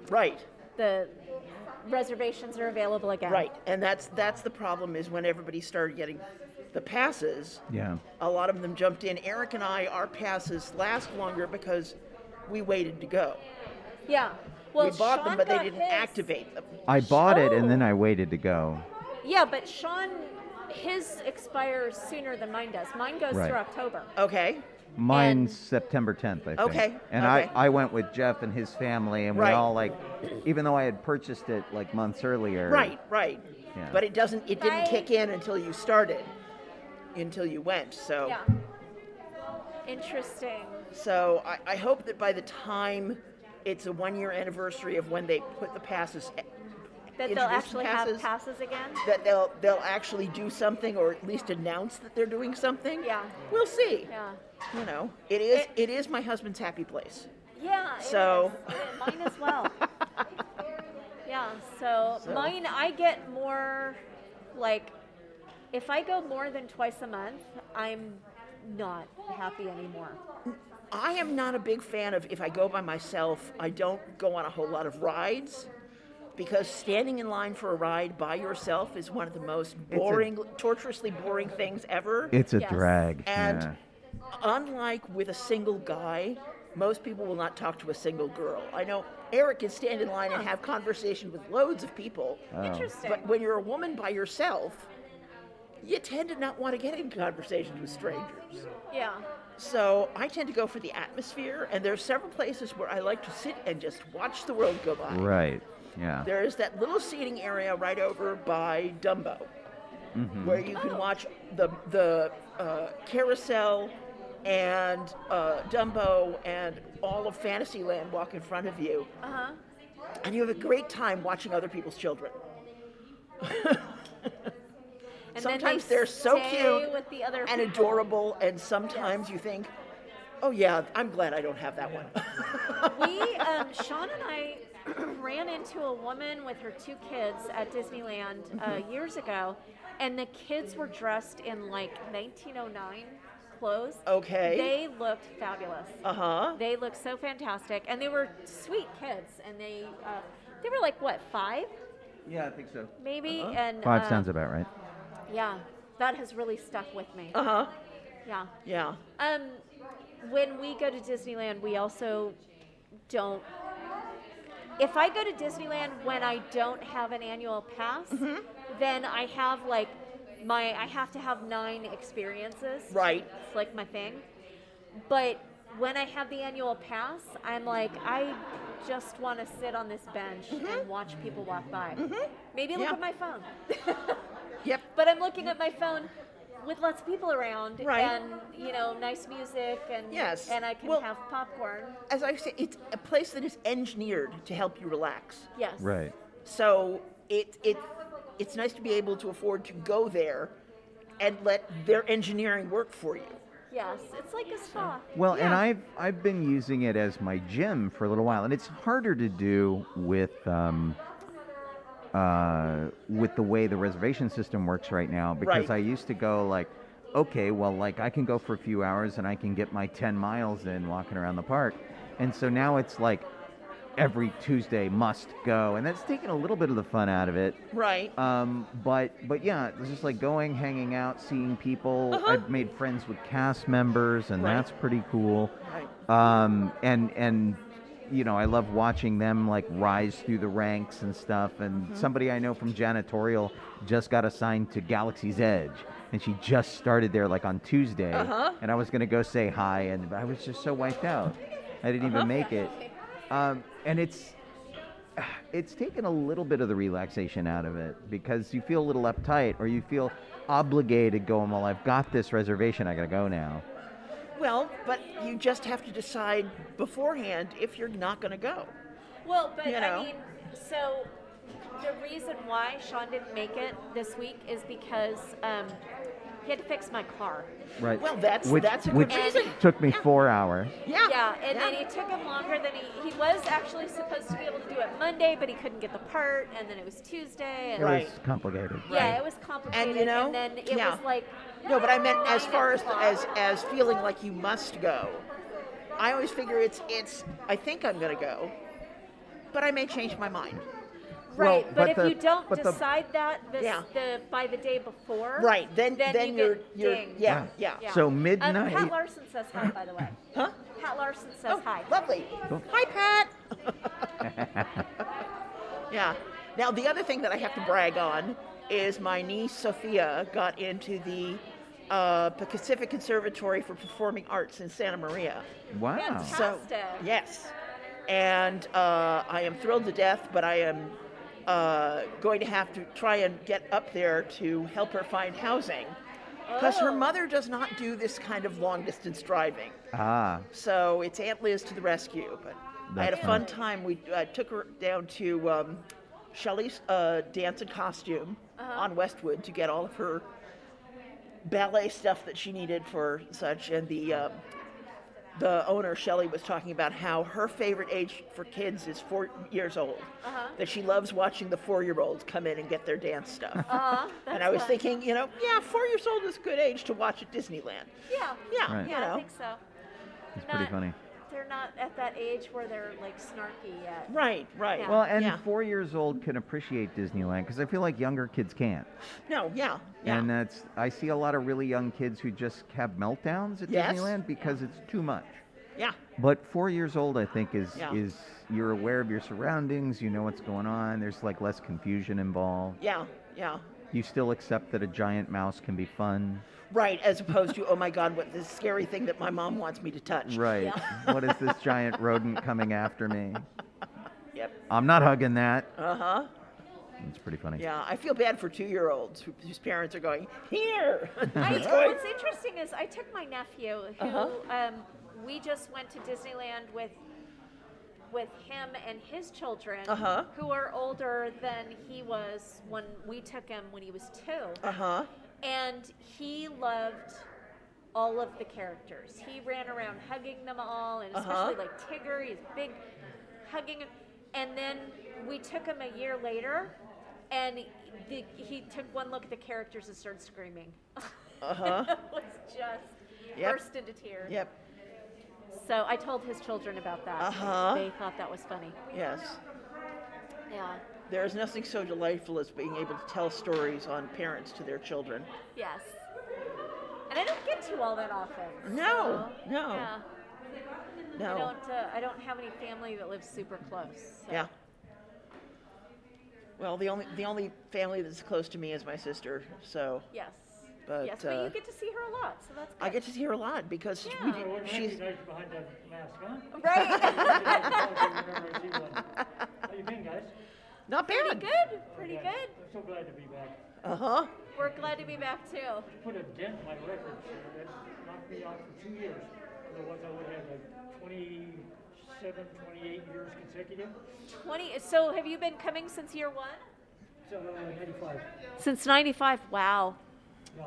right. The reservations are available again. Right, and that's the problem is when everybody started getting the passes. Yeah. A lot of them jumped in. Eric and I, our passes last longer because we waited to go. Yeah. Well, we bought Sean them, but they got didn't his. activate them. I bought it and then I waited to go. Yeah, but Sean, his expires sooner than mine does. Mine goes Right. through October. Okay. Mine's September 10th, I think. Okay, And okay. I went with Jeff and his family, and we Right. all even though I had purchased it like months earlier. Right. Yeah. But it didn't kick in until you started, until you went. So. Yeah. Interesting. So I hope that by the time it's a 1 year anniversary of when they put the passes. That they'll actually have passes again? That they'll actually do something, or at least announce that they're doing something. Yeah. We'll see. Yeah. It is my husband's happy place. Yeah. So. Mine as well. Yeah. So mine, I get more, if I go more than twice a month, I'm not happy anymore. I am not a big fan of, if I go by myself, I don't go on a whole lot of rides. Because standing in line for a ride by yourself is one of the most boring, torturously boring things ever. It's a drag. And yeah. unlike with a single guy, most people will not talk to a single girl. I know Eric can stand in line and have conversation with loads of people. Oh. Interesting. But when you're a woman by yourself, you tend to not want to get in conversations with strangers. Yeah. So I tend to go for the atmosphere, and there are several places where I like to sit and just watch the world go by. Right. Yeah. There is that little seating area right over by Dumbo, where you can watch the carousel and Dumbo and all of Fantasyland walk in front of you. And you have a great time watching other people's children. And sometimes then they're so stay cute with the other and people. adorable, and sometimes you think, oh yeah, I'm glad I don't have that one. Sean and I ran into a woman with her 2 kids at Disneyland years ago, and the kids were dressed in 1909 clothes. Okay. They looked fabulous. They looked so fantastic, and they were sweet kids, and they were 5? Yeah, I think so. Maybe. And 5 sounds about right. Yeah, that has really stuck with me. Yeah. Yeah. When we go to Disneyland, we also don't. If I go to Disneyland when I don't have an annual pass, then I have I have to have 9 experiences. Right. It's like my thing. But when I have the annual pass, I'm I just want to sit on this bench and watch people walk by. Maybe look at my phone. Yep. But I'm looking at my phone with lots of people around, Right. and nice music, and Yes. and I can Well, have popcorn. As I say, it's a place that is engineered to help you relax. Yes. Right. So it's nice to be able to afford to go there and let their engineering work for you. Yes, it's like a spa. Well, and I've been using it as my gym for a little while, and it's harder to do with the way the reservation system works right now, because Right. I used to go like, okay, well, like I can go for a few hours and I can get my 10 miles in walking around the park, and so now it's like every Tuesday must go, and that's taken a little bit of the fun out of it. Right. But yeah, it's just like going, hanging out, seeing people. Uh-huh. I've made friends with cast members, and Right. that's pretty cool. Right. And I love watching them like rise through the ranks and stuff. And Mhm. somebody I know from janitorial just got assigned to Galaxy's Edge, and she just started there like on Tuesday. Uh-huh. And I was gonna go say hi, and I was just so wiped out. I didn't even make it. And it's taken a little bit of the relaxation out of it, because you feel a little uptight, or you feel obligated going, well, I've got this reservation, I gotta go now. Well, but you just have to decide beforehand if you're not going to go. Well, but You know. I mean, so the reason why Sean didn't make it this week is because he had to fix my car. Right. Well, that's which, a good which reason. took me 4 hours. Yeah. Yeah, and then it took him longer than he was actually supposed to be able to do it Monday, but he couldn't get the part, and then it was Tuesday. And It was complicated. Yeah, it was complicated. And then it yeah. was like No, but I meant as 9 far o'clock. as feeling like you must go. I always figure it's I think I'm going to go, but I may change my mind. Right, Well, but but if the- you don't but the- decide that Yeah. by the day before, Right, then you're you're dinged. yeah. So midnight- Pat Larson says hi, by the way. Huh? Pat Larson says hi. Lovely. Cool. Hi, Pat. Yeah. Now, the other thing that I have to brag on is my niece Sophia got into the Pacific Conservatory for Performing Arts in Santa Maria. Wow. So, yes. And I am thrilled to death, but I am going to have to try and get up there to help her find housing, because her mother does not do this kind of long distance driving. Ah. So it's Aunt Liz to the rescue. But I had a That's fun nice. time. We took her down to Shelley's dance and costume on Westwood to get all of her ballet stuff that she needed for such. And the owner, Shelley, was talking about how her favorite age for kids is 4 years old. That she loves watching the 4-year-olds come in and get their dance stuff. And I was thinking, 4 years old is a good age to watch at Disneyland. Yeah. Yeah, Right. you I know. think so. It's pretty funny. They're not at that age where they're like snarky yet. Right. Yeah. Well, and Yeah. 4 years old can appreciate Disneyland, because I feel like younger kids can't. No, yeah. And I see a lot of really young kids who just have meltdowns at Yes. Disneyland because it's too much. Yeah. But 4 years old, I think, is Yeah. you're aware of your surroundings, you know what's going on, there's like less confusion involved. Yeah, yeah. You still accept that a giant mouse can be fun. Right, as opposed to, oh my God, what this scary thing that my mom wants me to touch. Right. What is this giant rodent coming after me? Yep. I'm not hugging that. Uh-huh. It's pretty funny. Yeah, I feel bad for 2-year-olds whose parents are going, here! What's interesting is I took my nephew, who Uh-huh. we just went to Disneyland with him and his children, Uh-huh. who are older than he was when we took him when he was 2. Uh-huh. And he loved all of the characters. He ran around hugging them all, and especially like Tigger, he's big, hugging him. And then we took him a year later, and he took one look at the characters and started screaming. Uh-huh. It was just burst into tears. Yep. So I told his children about that. Uh-huh. They thought that was funny. Yes. Yeah. There is nothing so delightful as being able to tell stories on parents to their children. Yes. And I don't get to all that often. No, so, no. Yeah. No. I don't have any family that lives super close. So. Yeah. Well, the only family that's close to me is my sister, so. Yes. But, yes, but you get to see her a lot, so that's good. I get to see her a lot because she's. behind that mask, huh? Right. How you been, guys? Not bad. Pretty good. Pretty good. I'm so glad to be back. Uh-huh. We're glad to be back too. Put a dent in my record. That knocked me out for 2 years. Otherwise, I would have like 27, 28 years consecutive. 20. So have you been coming since year one? So, 95. Since 95. Wow. Yeah.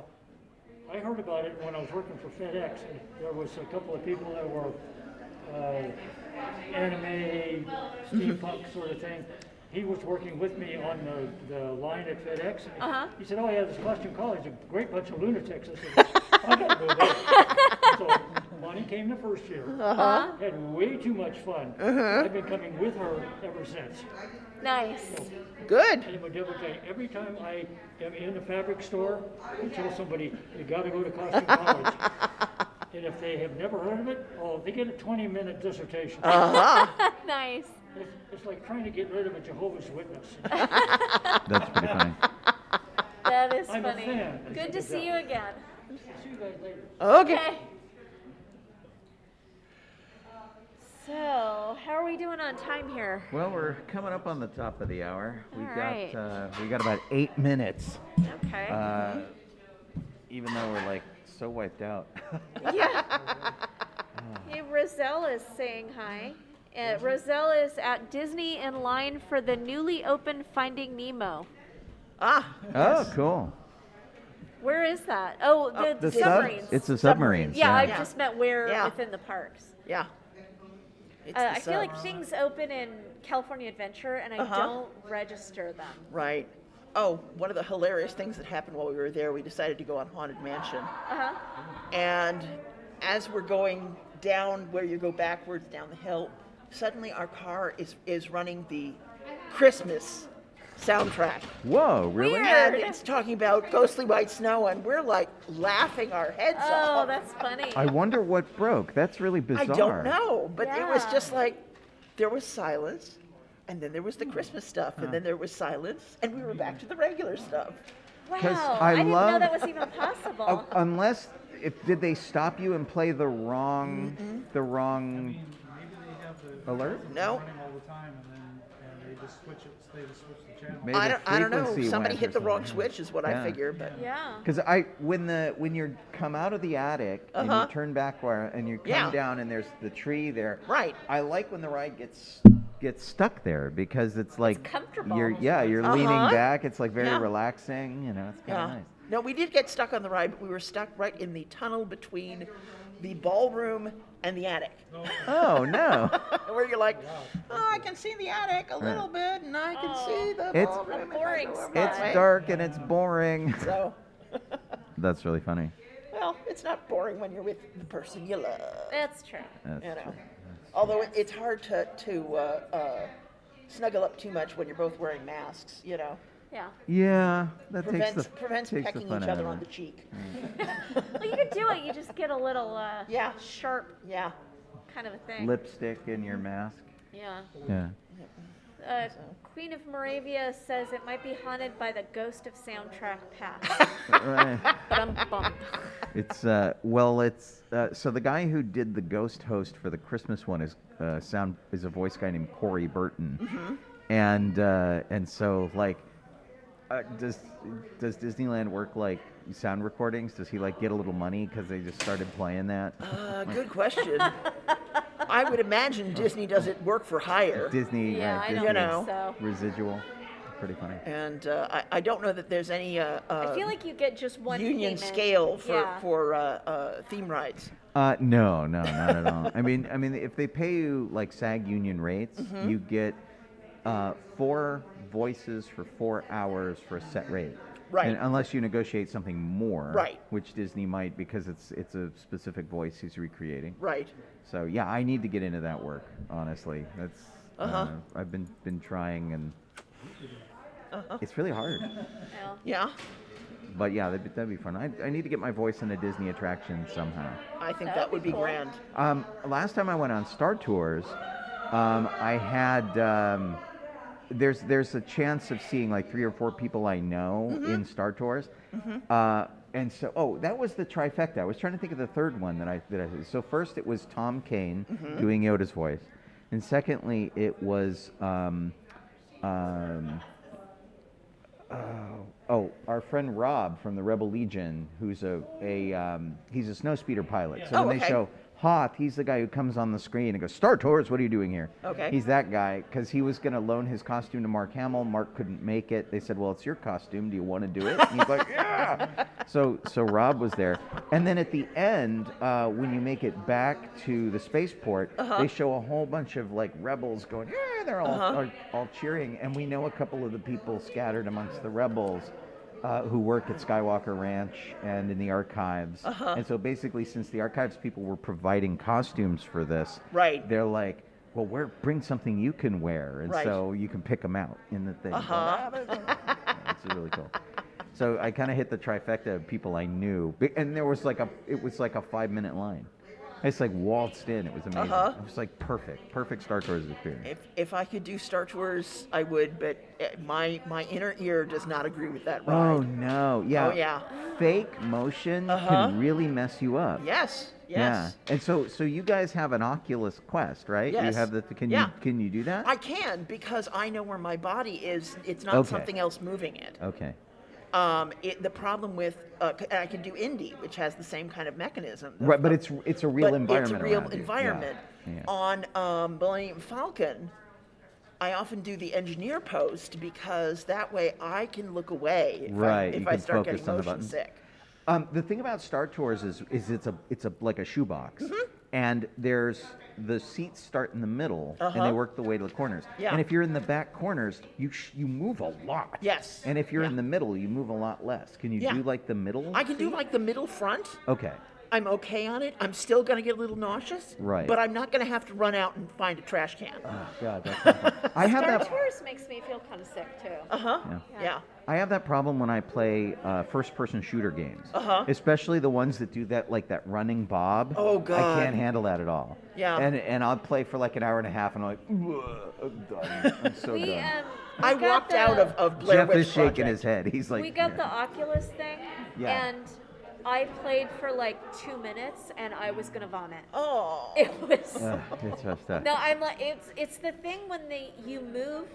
I heard about it when I was working for FedEx. And there was a couple of people that were anime, steampunk sort of thing. He was working with me on the line at FedEx. And he said, "Oh, yeah, this costume college, a great bunch of lunatics." I said, "I got to go there." So Bonnie came the first year. Had way too much fun. I've been coming with her ever since. Nice. So, good. And every time I am in a fabric store, I tell somebody, "You got to go to costume college." And if they have never heard of it, they get a 20-minute dissertation. Nice. It's like trying to get rid of a Jehovah's Witness. That's pretty funny. That is I'm funny. a fan. Good to see you again. See you guys later. Okay. So, how are we doing on time here? Well, we're coming up on the top of the hour. All right. We got about 8 minutes. Okay. Even though we're like so wiped out. Yeah. Hey, Roselle is saying hi. Roselle is at Disney in line for the newly opened Finding Nemo. Oh, cool. Where is that? Oh, the submarines. It's the submarines. Yeah, I just meant where within the parks. Yeah. I feel like things open in California Adventure, and I don't register them. Right. Oh, one of the hilarious things that happened while we were there, we decided to go on Haunted Mansion. And as we're going down where you go backwards down the hill, suddenly our car is running the Christmas soundtrack. Whoa, really? And it's talking about ghostly white snow, and we're like laughing our heads off. Oh, that's funny. I wonder what broke. That's really bizarre. I don't know, but it was just like there was silence, and then there was the Christmas stuff, and then there was silence, and we were back to the regular stuff. Wow, I didn't know that was even possible. Unless, did they stop you and play the wrong, Maybe they have the alert? No. running all the time, and they just switch it. They just switch the channel. Maybe I don't know. frequency Somebody went hit or the wrong something. switch, is what I figure. But Because when you come out of the attic and you turn back and you come down and there's the tree there. Right. I like when the ride gets stuck there because it's like comfortable. you're leaning back. It's like very relaxing. You know, it's kind of nice. No, we did get stuck on the ride, but we were stuck right in the tunnel between the ballroom and the attic. Oh no! Where you're like, I can see the attic a little bit, and I can see the ballroom. Boring It's dark and it's boring. So. That's really funny. Well, it's not boring when you're with the person you love. That's true. That's true. Although it's hard to snuggle up too much when you're both wearing masks, you know. Yeah. Yeah, that prevents takes pecking the fun each out other of on it. the cheek. Well, you can do it. You just get a little sharp kind of a thing. Lipstick in your mask. Yeah. Yeah. Queen of Moravia says it might be haunted by the ghost of Soundtrack Pass. But I'm bummed. It's so the guy who did the ghost host for the Christmas one is a voice guy named Corey Burton, and so like does Disneyland work like sound recordings? Does he like get a little money because they just started playing that? Good question. I would imagine Disney doesn't work for hire. Disney, I Disney don't think so. Residual, pretty funny. And I don't know that there's any I feel like you get just one union payment. scale for theme rides. No, not at all. I mean, if they pay you like SAG union rates, you get 4 voices for 4 hours for a set rate. Right. And unless you negotiate something more, right, which Disney might because it's a specific voice he's recreating. Right. So yeah, I need to get into that work. Honestly, that's I've been trying and it's really hard. Yeah. But yeah, that'd be fun. I need to get my voice in a Disney attraction somehow. I think that would be cool. grand. Last time I went on Star Tours, I had there's a chance of seeing like 3 or 4 people I know in Star Tours. And so, that was the trifecta. I was trying to think of the third one that I did. So first it was Tom Kane doing Yoda's voice, and secondly it was our our friend Rob from the Rebel Legion, who's he's a snowspeeder pilot. So when they show Hoth, he's the guy who comes on the screen and goes, Star Tours, what are you doing here? Okay. He's that guy, because he was going to loan his costume to Mark Hamill. Mark couldn't make it. They said, well, it's your costume. Do you want to do it? And he's like, yeah. So Rob was there. And then at the end, when you make it back to the spaceport, they show a whole bunch of like rebels going, yeah, they're all cheering. And we know a couple of the people scattered amongst the rebels who work at Skywalker Ranch and in the archives. And so basically, since the archives people were providing costumes for this, they're like, well, bring something you can wear. And so you can pick them out in the thing. It's really cool. So I kind of hit the trifecta of people I knew. And there was it was like a 5-minute line. It's like waltzed in. It was amazing. It was like perfect Star Tours experience. If I could do Star Tours, I would, but my inner ear does not agree with that ride. Oh no, yeah. Oh yeah. Fake motion can really mess you up. Yes. Yeah. And so you guys have an Oculus Quest, right? Yes. You have can you do that? I can, because I know where my body is. It's not something else moving it. Okay. The problem with I can do Indy, which has the same kind of mechanism. Right, but it's a real environment. It's a real around you. environment. Yeah. On Millennium Falcon, I often do the engineer post, because that way I can look away if I start getting motion sick. The thing about Star Tours is it's like a shoebox, and there's the seats start in the middle, and they work the way to the corners. Yeah. And if you're in the back corners, you move a lot. Yes. And if you're in the middle, you move a lot less. Can you do like the middle? I can do like the middle front. Okay. I'm okay on it. I'm still going to get a little nauseous. Right. But I'm not going to have to run out and find a trash can. Oh, God. That's I have Star that. Tours makes me feel kind of sick too. Yeah. I have that problem when I play first-person shooter games, especially the ones that do that, like that running bob. Oh God! I can't handle that at all. Yeah. And I'll play for like an hour and a half, and I'm like, I'm done. I'm so done. I walked out of Blair Jeff Witch is shaking Project. his head. He's like, we got the Oculus thing, Yeah. and I played for like 2 minutes, and I was gonna vomit. Oh. It was. It's rough stuff. No, I'm like, it's the thing when you move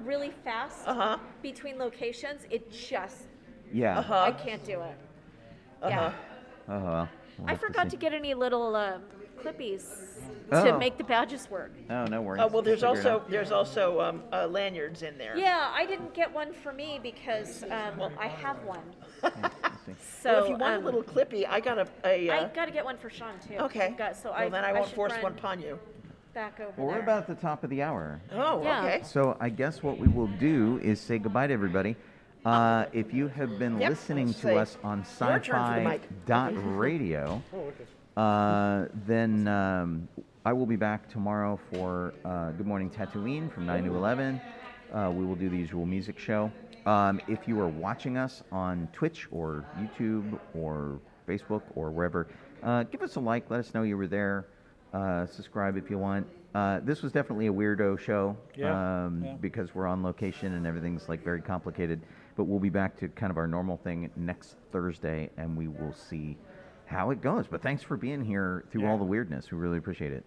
really fast between locations. It just. Yeah. I can't do it. Yeah. We'll I have forgot see. to get any little clippies Oh. to make the badges work. Oh, no worries. Oh well, there's We'll figure it also lanyards in there. Yeah, I didn't get one for me because I have one. So Well, if you want a little clippy, I got I got to get one for Sean too. Okay. Well, then I won't should force run one upon you. Back over Well, we're there. about at the top of the hour. Oh, Yeah. okay. So I guess what we will do is say goodbye to everybody. If you have been Yep. listening Say, to us on your turn for the mic. sci-fi.radio, then I will be back tomorrow for Good Morning Tatooine from 9 to 11. We will do the usual music show. If you are watching us on Twitch or YouTube or Facebook or wherever, give us a like. Let us know you were there. Subscribe if you want. This was definitely a weirdo show because we're on location and everything's like very complicated. But we'll be back to kind of our normal thing next Thursday, and we will see how it goes. But thanks for being here through all the weirdness. We really appreciate it.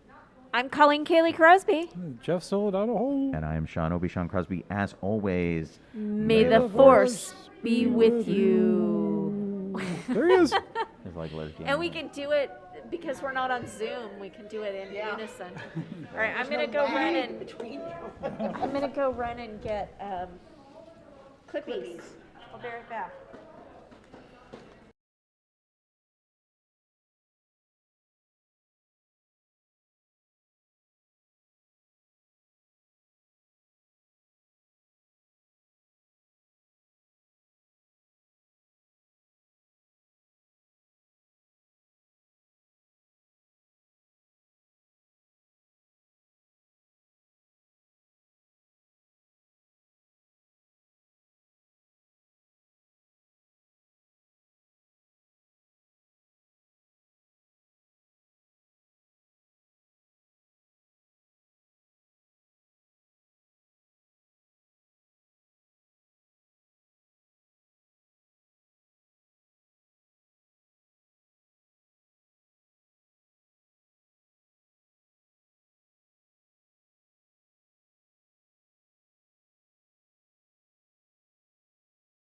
I'm Colleen Kaylee Crosby. Jeff Donoho. And I am Sean Obi-Shawn Crosby. As always, May the force be with you. There he is. It's like Letter King. And we can do it because we're not on Zoom. We can do it in unison. All right, I'm gonna go run and I'm gonna go run and get clippies. I'll be right back.